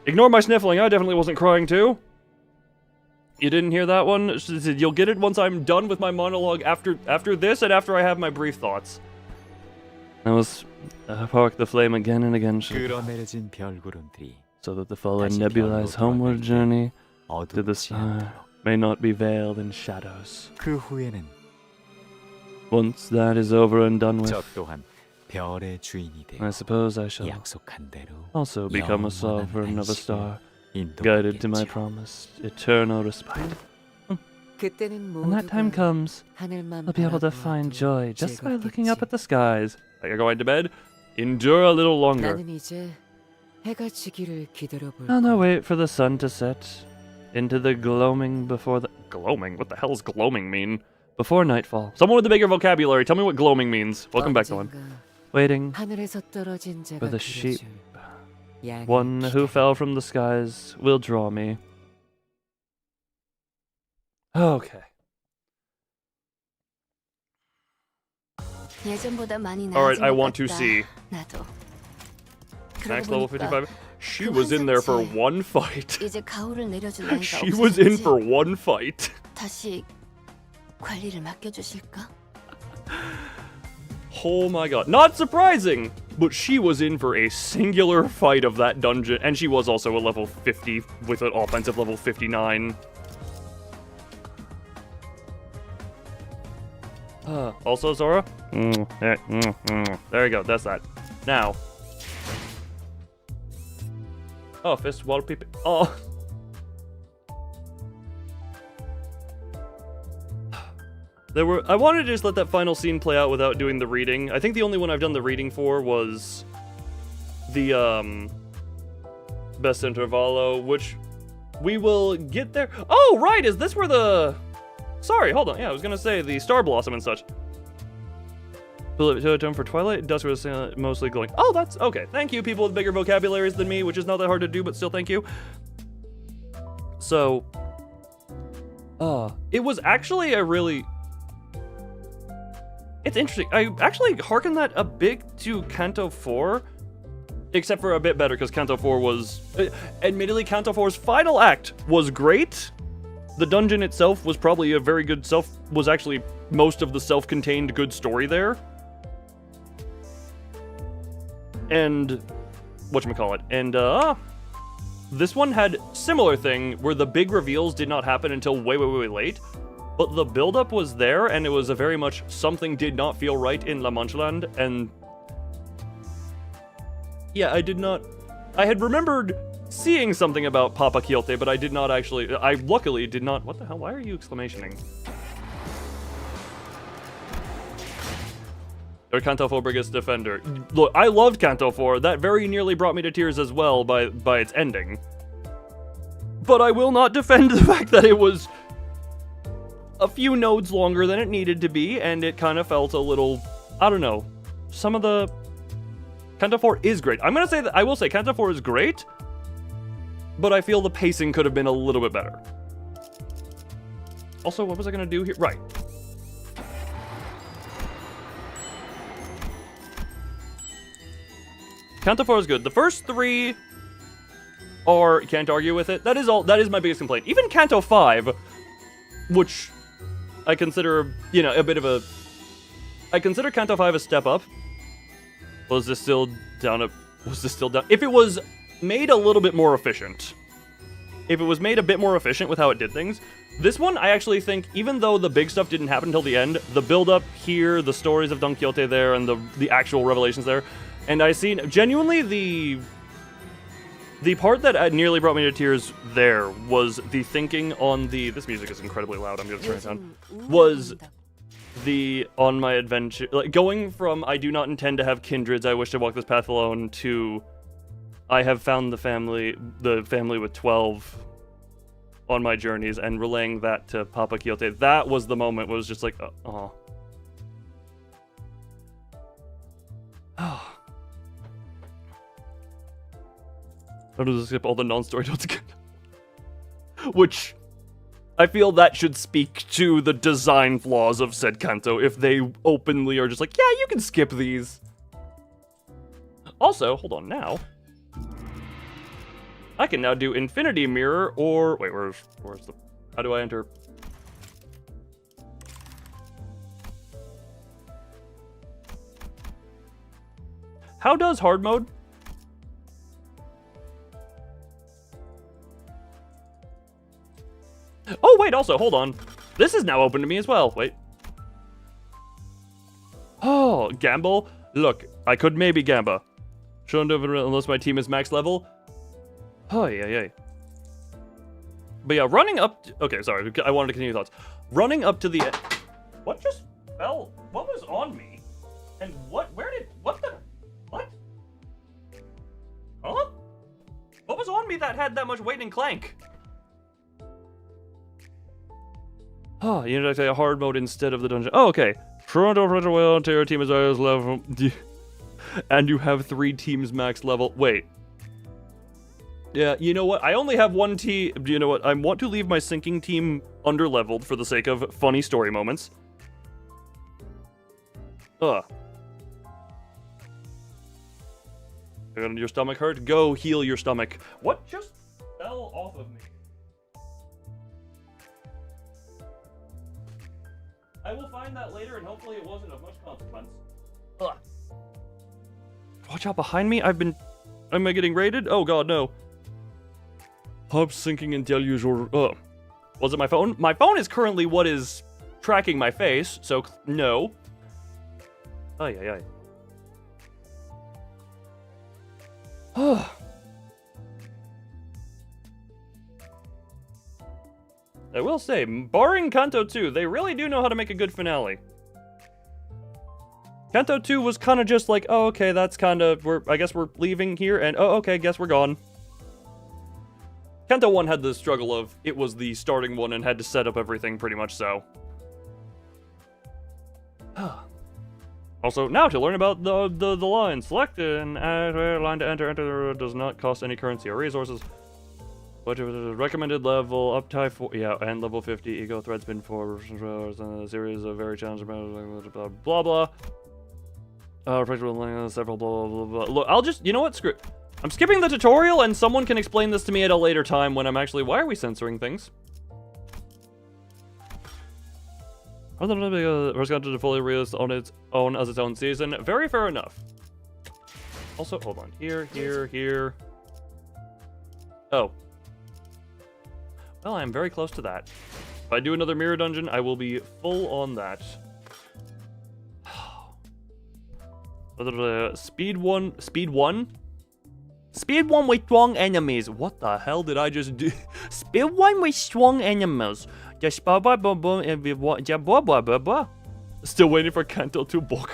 Ignore my sniffling, I definitely wasn't crying too. You didn't hear that one? You'll get it once I'm done with my monologue after this and after I have my brief thoughts. I was spark the flame again and again,
끌어내려진 별구름들이
so that the fallen
다시
nebula's
별로
homeward
돌아갈 때
journey to the
어둡지
star
않도록
may not be veiled in shadows.
그 후에는
Once that is over and done with,
저 또한 별의 주인이
I
되어
suppose I shall
약속한 대로
also become a
영원한
sovereign of a
안식을
star, guided to my
인도하겠죠.
promised eternal respite.
그때는
When that time
모두가
comes,
하늘만
I'll be able to
바라보아도
find joy just by looking up
즐겁겠지.
at the skies. Like going to bed, endure a little longer.
나는 이제 해가 지기를 기다려볼
I'll now
거야.
wait for the sun to set into the gloaming before the... Gloaming? What the hell does gloaming mean? Before nightfall. Someone with a bigger vocabulary, tell me what gloaming means. Welcome back, Dylan.
언젠가
Waiting
하늘에서 떨어진 자가
for the sheep.
그려줄 양을
One who
기다려.
fell from the skies will draw me. Okay.
예전보다 많이 나아진
Alright, I
것
want to
같다.
see.
나도.
Max
그러고
level
보니까
55. She
그
was in there for
환상체
one fight.
이제 가오를 내려줄 나이가
She was in
없어졌지.
for one fight.
다시 관리를 맡겨주실까?
Oh my god. Not surprising! But she was in for a singular fight of that dungeon, and she was also a level 50 with an offensive level 59. Also, Zora? There you go, that's that. Now. Oh, fist wallpaper. Oh. I wanted to just let that final scene play out without doing the reading. I think the only one I've done the reading for was the, Best Intervallo, which we will get there. Oh, right, is this where the... Sorry, hold on. Yeah, I was gonna say the Star Blossom and such. Done for Twilight, Dusk was mostly glowing. Oh, that's... Okay, thank you, people with bigger vocabularies than me, which is not that hard to do, but still thank you. So... it was actually a really... It's interesting. I actually hearken that a bit to Canto 4, except for a bit better, because Canto 4 was... admittedly, Canto 4's final act was great. The dungeon itself was probably a very good was actually most of the self-contained good story there. And... whatchamacallit. And, this one had similar thing, where the big reveals did not happen until way, way, way late. But the build-up was there, and it was a very much something did not feel right in La Mancha Land, and... Yeah, I had remembered seeing something about Papa Quixote, but I did not actually... I luckily did not... What the hell? Why are you exclamationing? Or Canto 4 Biggest Defender. Look, I loved Canto 4. That very nearly brought me to tears as well by its ending. But I will not defend the fact that it was a few nodes longer than it needed to be, and it kind of felt a little... I don't know. Some of the... Canto 4 is great. I'm gonna say that... I will say Canto 4 is great, but I feel the pacing could have been a little bit better. Also, what was I gonna do here? Right. Canto 4 is good. The first three are... Can't argue with it. That is my biggest complaint. Even Canto 5, which I consider, you know, a bit of a... I consider Canto 5 a step up. Was this still down? If it was made a little bit more efficient, if it was made a bit more efficient with how it did things. This one, I actually think, even though the big stuff didn't happen until the end, the build-up here, the stories of Don Quixote there, and the actual revelations there, and I seen genuinely the part that nearly brought me to tears there was the thinking on the... This music is incredibly loud, I'm gonna turn it down. Was the on my adventure, like going from I do not intend to have kindreds, I wish to walk this path alone, to I have found the family with 12 on my journeys, and relaying that to Papa Quixote. That was the moment where it was just like, oh. How does it skip all the non-story notes again? Which, I feel that should speak to the design flaws of said Canto, if they openly are just like, yeah, you can skip these. Also, hold on now. I can now do Infinity Mirror, or... Wait, where's the... How do I enter? How does hard mode? Oh, wait, also, hold on. This is now open to me as well. Wait. Oh, gamble? Look, I could maybe gamba. Shouldn't have unless my team is max level. Oh, yeah. But yeah, running up... Okay, sorry, I wanted to continue thoughts. Running up to the... What just fell? What was on me? And what... Where did... What the... What? Huh? What was on me that had that much weight and clank? Oh, you know, I say a hard mode instead of the dungeon. Oh, okay. Toronto French Whale until your team is level. And you have 3 teams max level. Wait. Yeah, you know what? I only have 1 team. You know what? I want to leave my sinking team underleveled for the sake of funny story moments. Your stomach hurt? Go heal your stomach. What just fell off of me? I will find that later, and hopefully it wasn't of much consequence. Ugh. Watch out behind me. Am I getting raided? Oh god, no. Hub sinking and delusional. Was it my phone? My phone is currently what is tracking my face, so no. Ay. I will say, barring Canto 2, they really do know how to make a good finale. Canto 2 was kind of just like, oh, okay, that's kind of, I guess we're leaving here, and oh, okay, guess we're gone. Canto 1 had the struggle of, it was the starting one and had to set up everything pretty much so. Also, now to learn about the line. Select an line to enter does not cost any currency or resources. What recommended level up to 4, yeah, and level 50 ego threats been for a series of very challenging blah blah blah. Several blah blah blah. Look, I'll just, you know what? Screw it. I'm skipping the tutorial, and someone can explain this to me at a later time when I'm actually. Why are we censoring things? First got to fully release on its own as its own season. Very fair enough. Also, hold on. Here. Oh. Well, I'm very close to that. If I do another mirror dungeon, I will be full on that. Speed one with strong enemies. What the hell did I just do? Speed 1 with strong enemies. Just blah blah blah blah and blah blah blah blah. Still waiting for Canto to bulk.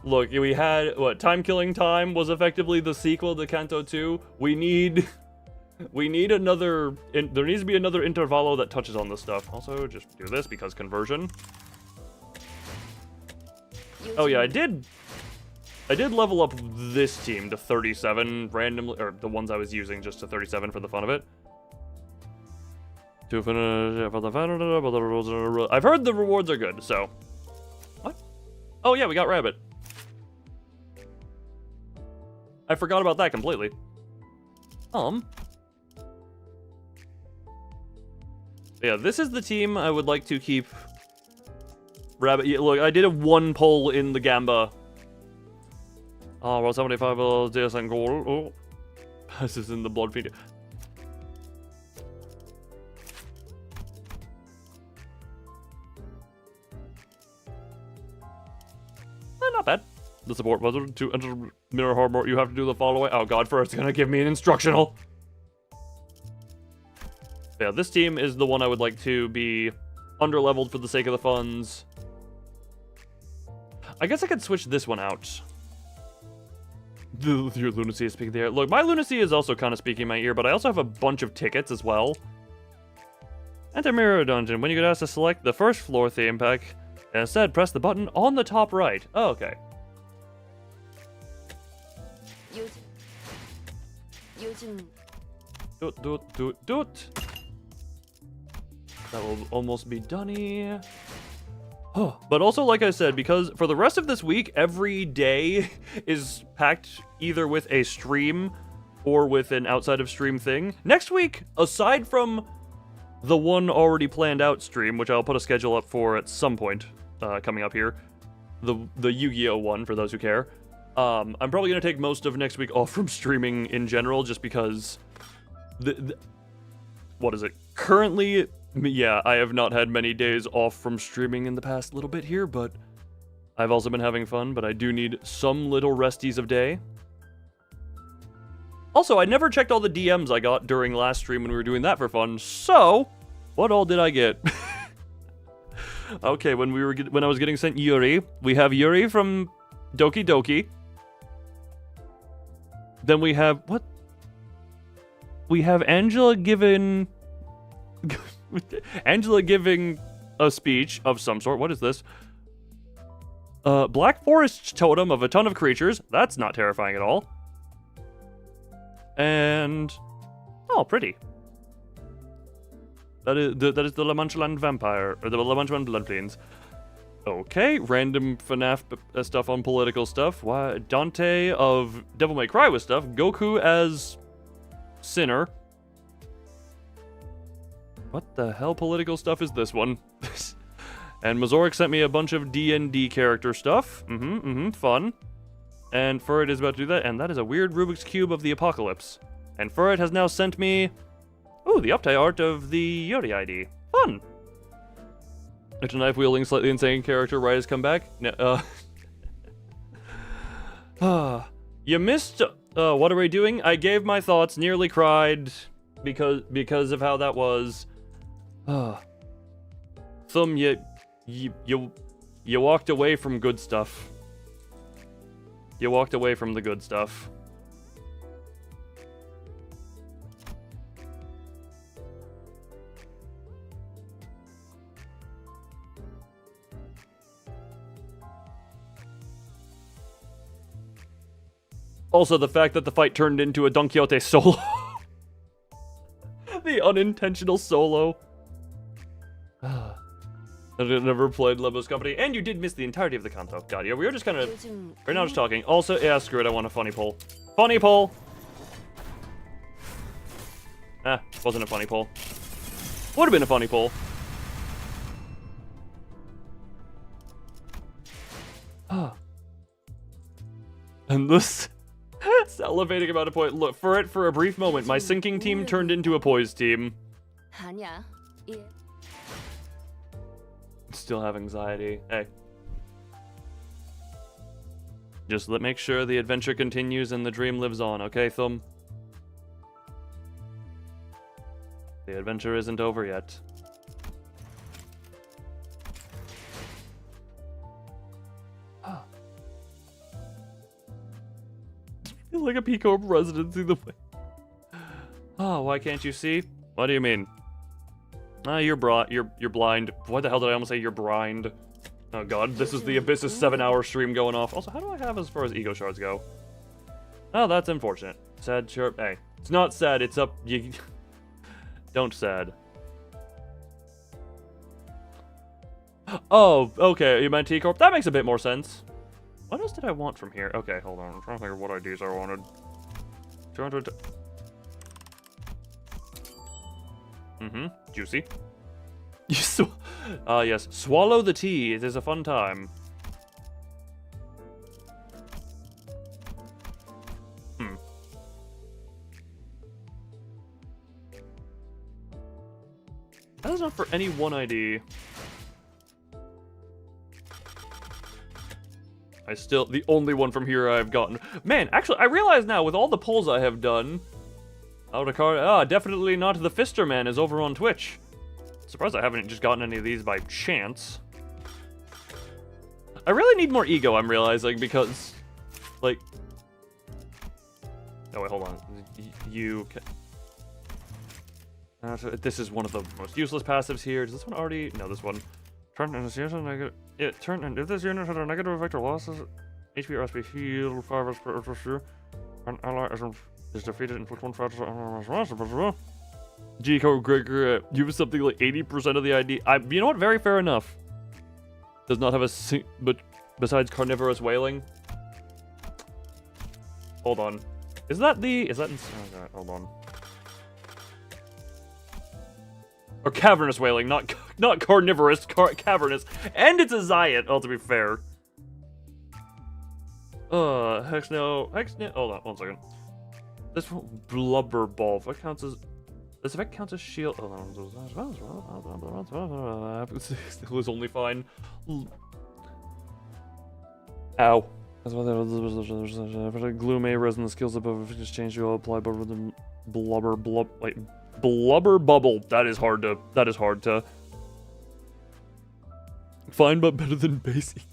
Look, we had what? Time Killing Time was effectively the sequel to Canto 2. We need another. There needs to be another intervallo that touches on this stuff. Also, just do this because conversion. Oh yeah, I did level up this team to 37 randomly, or the ones I was using just to 37 for the fun of it. I've heard the rewards are good, so. What? Oh yeah, we got Rabbit. I forgot about that completely. Yeah, this is the team I would like to keep. Rabbit, yeah, look, I did a 1 poll in the Gamba. Oh, well, 75 TTS and gold. Oh. This is in the blood feed. Not bad. The support button to enter Mirror Harbor, you have to do the following. Oh god, first it's gonna give me an instructional. Yeah, this team is the one I would like to be underleveled for the sake of the funds. I guess I could switch this one out. Your lunacy is speaking there. Look, my lunacy is also kind of speaking in my ear, but I also have a bunch of tickets as well. Enter Mirror Dungeon. When you get asked to select the first floor theme pack, instead press the button on the top right. Oh, okay. Doot. That will almost be done. Oh, but also, like I said, because for the rest of this week, every day is packed either with a stream or with an outside of stream thing. Next week, aside from the one already planned out stream, which I'll put a schedule up for at some point coming up here, the Yu-Gi-Oh one for those who care. I'm probably gonna take most of next week off from streaming in general, just because what is it? Currently, yeah, I have not had many days off from streaming in the past little bit here, but I've also been having fun, but I do need some little resties of day. Also, I never checked all the DMs I got during last stream when we were doing that for fun, so what all did I get? Okay, when I was getting sent Yuri, we have Yuri from Doki Doki. Then we have, what? We have Angela giving a speech of some sort. What is this? Black Forest Totem of a ton of creatures. That's not terrifying at all. And oh, pretty. That is the La Manchaland Vampire, or the La Manchaland Bloodfiends. Okay, random FNAF stuff on political stuff. Why Dante of Devil May Cry with stuff. Goku as Sinner. What the hell political stuff is this one? And Mazorik sent me a bunch of D&D character stuff. Fun. And Furret is about to do that, and that is a weird Rubik's Cube of the Apocalypse. And Furret has now sent me, ooh, the update art of the Yuri ID. Fun. It's a knife-wielding, slightly insane character right has come back. You missed, what are we doing? I gave my thoughts, nearly cried, because of how that was. Thumb, you walked away from good stuff. You walked away from the good stuff. Also, the fact that the fight turned into a Don Quixote solo. The unintentional solo. I never played Limbus Company, and you did miss the entirety of the Canto. God, yeah, we were just kind of right now just talking. Also, yeah, screw it, I want a funny poll. Funny poll! Wasn't a funny poll. Would have been a funny poll. And this salivating about a point. Look, for a brief moment, my sinking team turned into a poised team. Still have anxiety. Hey. Just make sure the adventure continues and the dream lives on, okay, Thumb? The adventure isn't over yet. Like a P Corp residency the way. Oh, why can't you see? What do you mean? You're blind. Why the hell did I almost say you're blind? Oh god, this is the Abyss's 7-hour stream going off. Also, how do I have as far as ego shards go? Oh, that's unfortunate. Sad, sure. Hey, it's not sad. It's up. You don't sad. Oh, okay. You meant T Corp. That makes a bit more sense. What else did I want from here? Okay, hold on. I'm trying to think of what IDs I wanted. 200. Juicy. Yes. Swallow the tea. It is a fun time. That is not for any one ID. The only one from here I've gotten. Man, actually, I realize now, with all the polls I have done, definitely not the Fister Man is over on Twitch. Surprised I haven't just gotten any of these by chance. I really need more ego, I'm realizing, because, like... Oh, wait, hold on. You can... this is one of the most useless passives here. Does this one already... No, this one. Turn and negative... and if this unit has a negative effect or losses HP or SP heal 5 per sure, an ally is defeated and puts 1 fragile. G-Code Gregor, use something like 80% of the ID. You know what? Very fair enough. Does not have but besides carnivorous wailing. Hold on. Is that in... Okay, hold on. Or cavernous wailing, not carnivorous, cavernous. And it's a Zayat, to be fair. Hex no. Hold on, 1 second. This blubber ball. What counts as... This effect counts as shield. Hold on. It was only fine. Ow. That's why the gloom A resin, the skills above if just change, you'll apply over the blubber bubble. That is hard to find, but better than basic.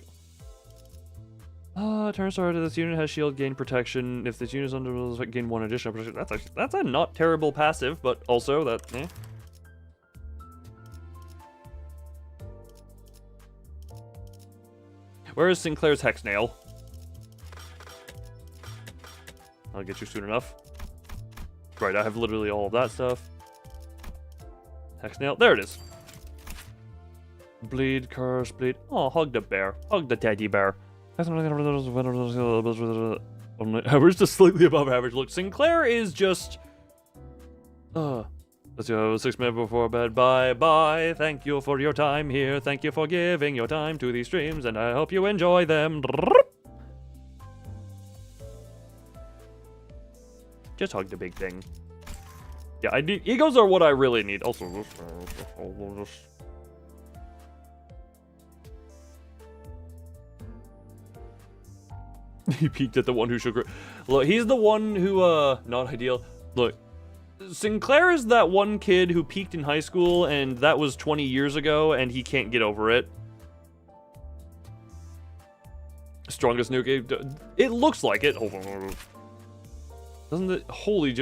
Turn started. This unit has shield gain protection. If this unit is under rules, gain 1 additional protection. That's a not terrible passive, but also that. Where is Sinclair's Hex Nail? I'll get you soon enough. Right, I have literally all of that stuff. Hex Nail, there it is. Bleed, curse, bleed. Oh, hug the bear. Hug the teddy bear. Average to slightly above average. Look, Sinclair is just... let's go 6 minutes before bed. Bye. Thank you for your time here. Thank you for giving your time to these streams, and I hope you enjoy them. Just hug the big thing. Yeah, I need... Egos are what I really need. Also, this... He peeked at the one who shook her. Look, he's the one who, not ideal. Look, Sinclair is that one kid who peaked in high school, and that was 20 years ago, and he can't get over it. Strongest nuke. It looks like it. Hold on. Doesn't it? Holy...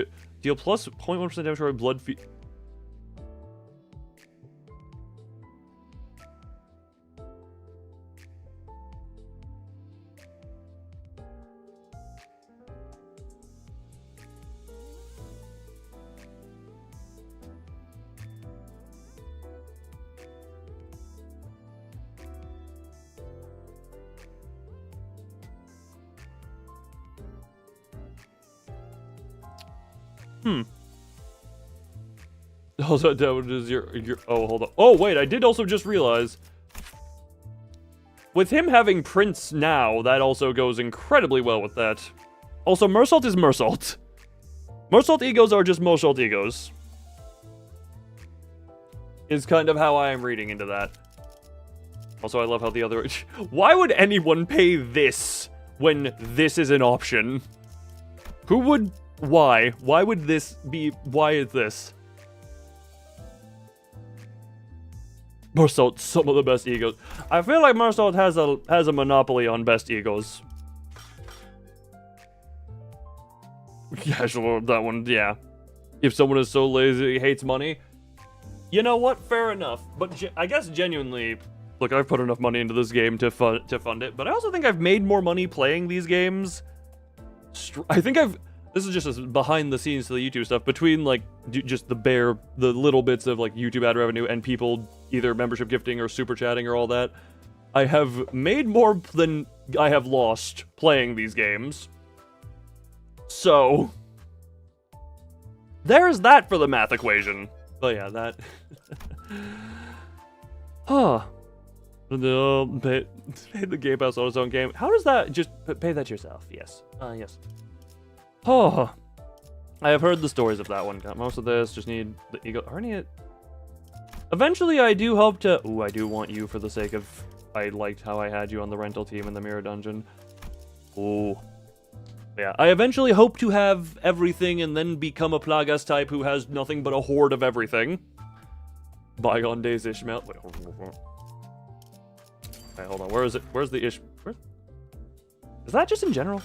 Deal plus 0.1% damage to our blood feed. Also, that is your... Oh, hold on. Oh, wait, I did also just realize... With him having Prince now, that also goes incredibly well with that. Also, Mersault is Mersault. Mersault egos are just Mersault egos. Is kind of how I am reading into that. Also, I love how the other... Why would anyone pay this when this is an option? Who would... Why? Why would this be... Why is this? Mersault, some of the best egos. I feel like Mersault has a monopoly on best egos. Yeah, sure, that one, yeah. If someone is so lazy he hates money, you know what? Fair enough. But I guess genuinely, look, I've put enough money into this game to fund it. But I also think I've made more money playing these games. I think this is just a behind the scenes to the YouTube stuff, between like just the little bits of like YouTube ad revenue and people either membership gifting or super chatting or all that. I have made more than I have lost playing these games. So there's that for the math equation. But yeah, that. Huh. Pay the Game Pass on its own game. How does that just pay that yourself? Yes. Yes. Oh, I have heard the stories of that one. Got most of this. Just need the ego. Eventually, I do hope to... Ooh, I do want you for the sake of... I liked how I had you on the rental team in the Mirror Dungeon. Ooh. Yeah, I eventually hope to have everything and then become a Plagas type who has nothing but a horde of everything. Bygone days Ishmael. Wait, hold on. Where is it? Where's the Ish... Where? Is that just in general?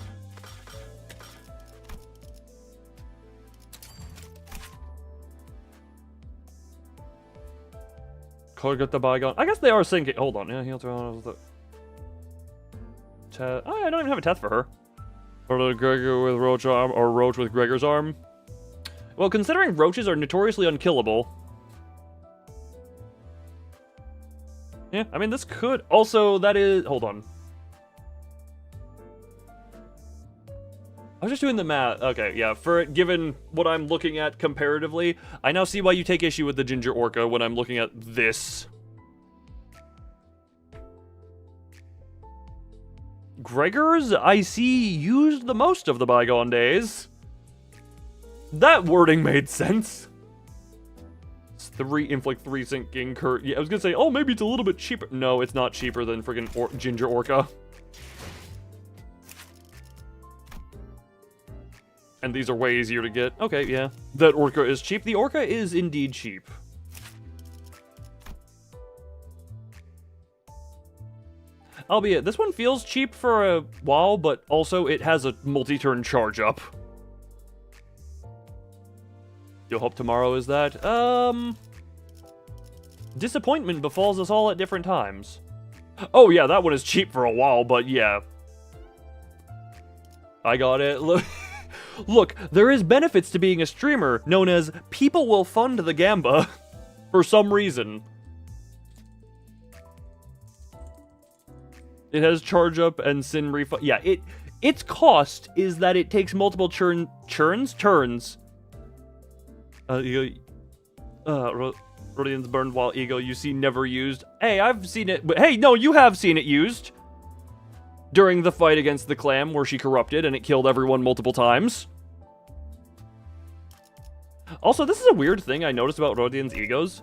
Could get the Bygone. I guess they are syncing. Hold on. Yeah, he'll throw the... Oh, I don't even have a Teth for her. Or the Gregor with Roach arm, or Roach with Gregor's arm. Well, considering Roaches are notoriously unkillable. Yeah, I mean, this could... Also, that is... Hold on. I was just doing the math. Okay, yeah, given what I'm looking at comparatively, I now see why you take issue with the Ginger Orca when I'm looking at this. Gregor's, I see, used the most of the bygone days. That wording made sense. It's inflict 3 sinking curt. Yeah, I was gonna say, oh, maybe it's a little bit cheaper. No, it's not cheaper than friggin' Ginger Orca. And these are way easier to get. Okay, yeah. That Orca is cheap. The Orca is indeed cheap. Albeit, this one feels cheap for a while, but also it has a multi-turn charge up. You'll hope tomorrow is that. Disappointment befalls us all at different times. Oh yeah, that one is cheap for a while, but yeah. I got it. Look, there is benefits to being a streamer, known as people will fund the Gamba for some reason. It has charge up and sin refund. Yeah, its cost is that it takes multiple turns. Rodian's burned while ego you see never used. Hey, I've seen it, but hey, no, you have seen it used. During the fight against the clam where she corrupted and it killed everyone multiple times. Also, this is a weird thing I noticed about Rodian's egos.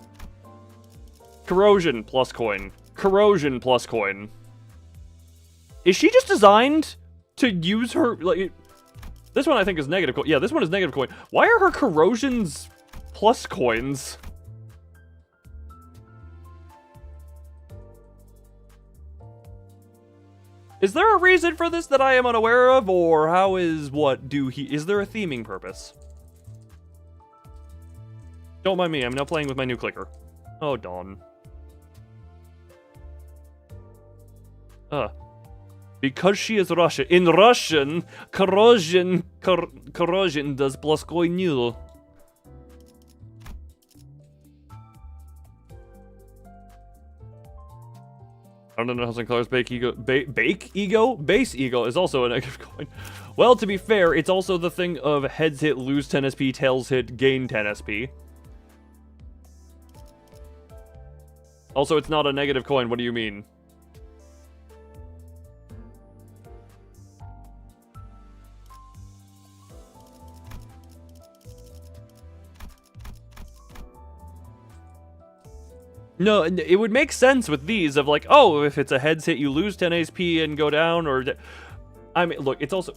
Corrosion plus coin. Corrosion plus coin. Is she just designed to use her, like... This one I think is negative coin. Yeah, this one is negative coin. Why are her corrosions plus coins? Is there a reason for this that I am unaware of, or how is is there a theming purpose? Don't mind me, I'm now playing with my new clicker. Oh, dawn. Because she is Russian. In Russian, corrosion does plus coin new. I don't know how some colors bake ego. Bake ego? Base ego is also a negative coin. Well, to be fair, it's also the thing of heads hit, lose 10 SP, tails hit, gain 10 SP. Also, it's not a negative coin. What do you mean? No, it would make sense with these of like, oh, if it's a heads hit, you lose 10 HP and go down, or... I mean, look, it's also...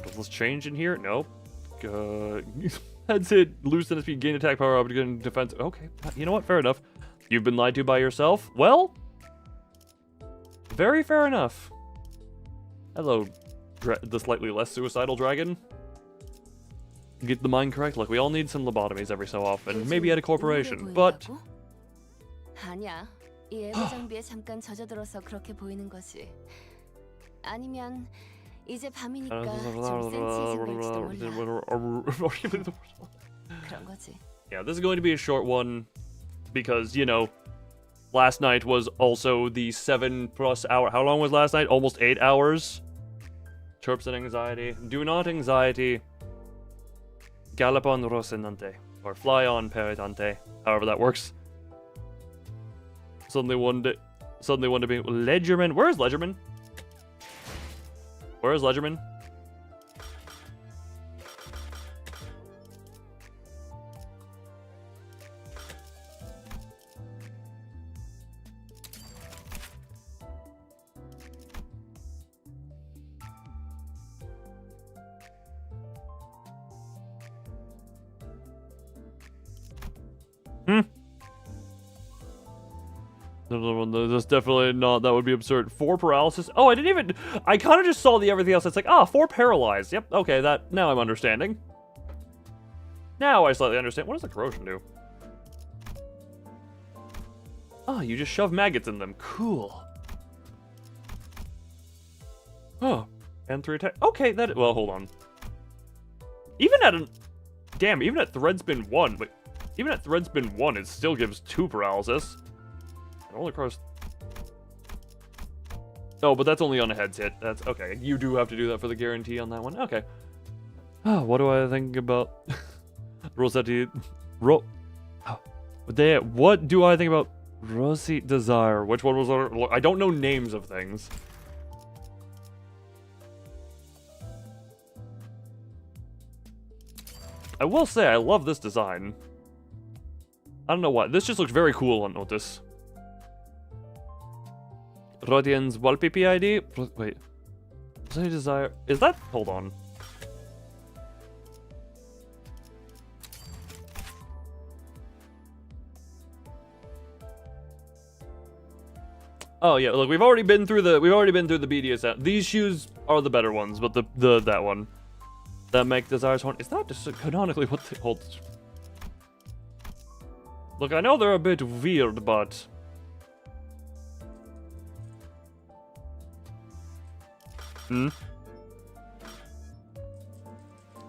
Does this change in here? No. Heads hit, lose 10 HP, gain attack power, up to gain defense. Okay, you know what? Fair enough. You've been lied to by yourself? Well, very fair enough. Hello, the slightly less suicidal dragon. Get the mind correct. Look, we all need some lobotomies every so often. Maybe at a corporation, but...
아니야. 이 에고 장비에 잠깐 젖어들어서 그렇게 보이는 거지. 아니면 이제 밤이니까 좀 센치해진 걸지도 몰라. 그런 거지.
Yeah, this is going to be a short one because, you know, last night was also the 7+ hour. How long was last night? Almost 8 hours. Chirps and anxiety. Do not anxiety. Gallop on Rocinante. Or fly on Peritante. However that works. Suddenly one to be Ledgerman. Where is Ledgerman? Where is Ledgerman? That's definitely not. That would be absurd. 4 paralysis. Oh, I didn't even. I kind of just saw the everything else. It's like, 4 paralyzed. Yep. Okay. That. Now I'm understanding. Now I slightly understand. What does the corrosion do? Oh, you just shove maggots in them. Cool. Oh, and 3 attack. Okay, that. Well, hold on. Even at even at Threadspin 1, but even at Threadspin 1, it still gives 2 paralysis. It only cross. Oh, but that's only on a heads hit. That's okay. You do have to do that for the guarantee on that one. Okay. Oh, what do I think about Rossetti? What do I think about Rosy Desire? Which one was on? I don't know names of things. I will say I love this design. I don't know why. This just looks very cool on Otis. Rodian's wallpaper ID? Wait. Rosy Desire? Is that? Hold on. Oh yeah, look, we've already been through the BDSM. These shoes are the better ones, but that one. That make Desire's horn. Is that just canonically what they hold? Look, I know they're a bit weird, but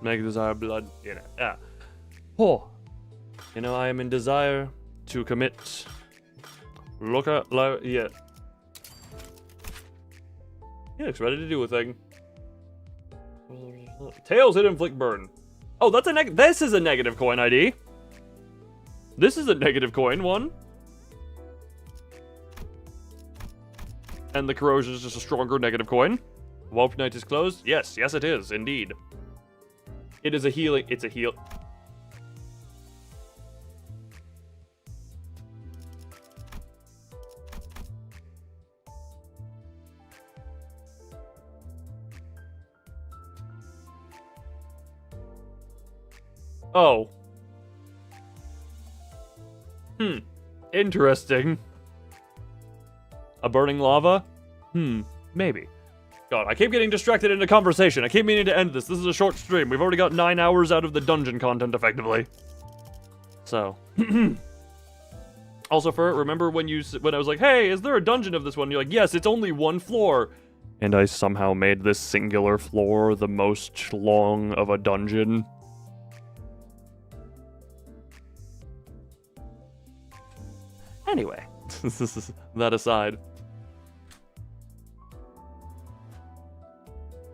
Make Desire blood, you know. Yeah. Oh. You know, I am in desire to commit. Look at, yeah. He looks ready to do a thing. Tails hit inflict burn. Oh, that's a this is a negative coin ID. This is a negative coin one. And the corrosion is just a stronger negative coin. Warp Night is closed. Yes, yes it is, indeed. It is a healing. It's a heal. Oh. Interesting. A burning lava? Maybe. God, I keep getting distracted into conversation. I keep meaning to end this. This is a short stream. We've already got 9 hours out of the dungeon content, effectively. So. Also, Fur, remember when I was like, hey, is there a dungeon of this one? You're like, yes, it's only 1 floor. And I somehow made this singular floor the most long of a dungeon. Anyway, that aside.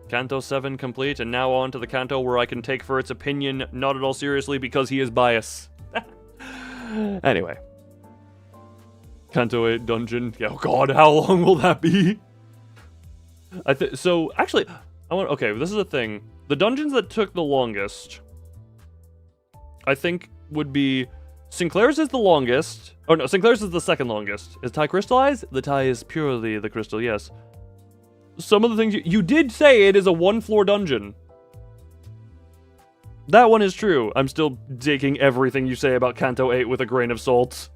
Canto 7 complete, and now on to the Canto where I can take for its opinion not at all seriously because he is biased. Anyway. Canto 8 dungeon. Oh god, how long will that be? So, actually, okay, this is the thing. The dungeons that took the longest, I think, would be... Sinclair's is the longest. Oh no, Sinclair's is the second longest. Is Ty crystallized? The Ty is purely the crystal, yes. Some of the things you did say it is a 1-floor dungeon. That one is true. I'm still taking everything you say about Canto 8 with a grain of salt.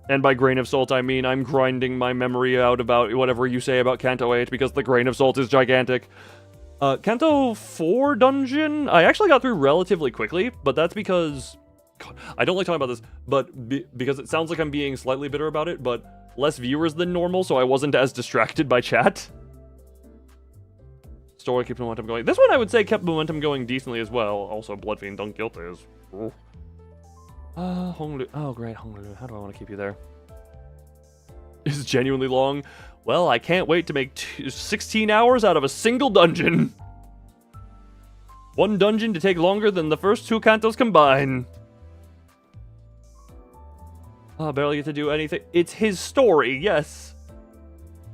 And by grain of salt, I mean I'm grinding my memory out about whatever you say about Canto 8 because the grain of salt is gigantic. Canto 4 dungeon, I actually got through relatively quickly, but that's because... God, I don't like talking about this, but because it sounds like I'm being slightly bitter about it, but less viewers than normal, so I wasn't as distracted by chat. Story keeps momentum going. This one I would say kept momentum going decently as well. Also, Bloodfiend Don Quixote is... Honglu. Oh, great, Honglu. How do I want to keep you there? It's genuinely long. Well, I can't wait to make 16 hours out of a single dungeon. One dungeon to take longer than the first 2 cantos combined. I barely get to do anything. It's his story, yes.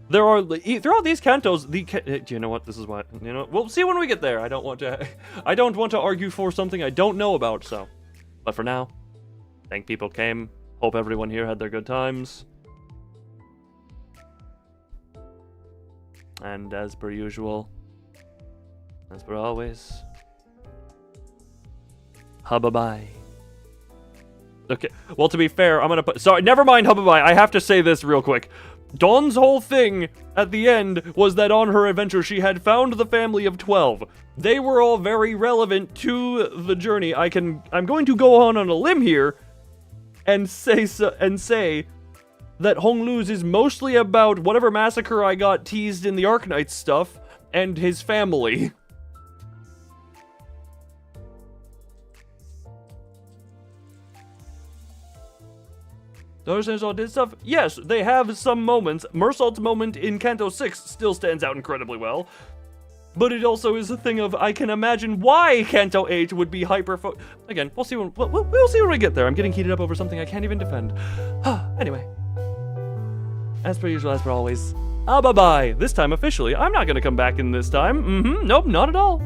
There are throughout these cantos. Do you know what? This is what you know. We'll see when we get there. I don't want to argue for something I don't know about. So, but for now, thank people came. Hope everyone here had their good times. And as per usual, as per always, bye bye. Okay, well, to be fair, I'm gonna put... Sorry, never mind, Hubbabai. I have to say this real quick. Dawn's whole thing at the end was that on her adventure she had found the family of 12. They were all very relevant to the journey. I'm going to go on a limb here and say that Honglu's is mostly about whatever massacre I got teased in the Arknights stuff and his family. Those all did stuff? Yes, they have some moments. Mersault's moment in Canto 6 still stands out incredibly well. But it also is a thing of, I can imagine why Canto 8 would be Again, we'll see we'll see when we get there. I'm getting heated up over something I can't even defend. Anyway. As per usual, as per always. Bye-bye. This time officially. I'm not gonna come back in this time. Nope, not at all.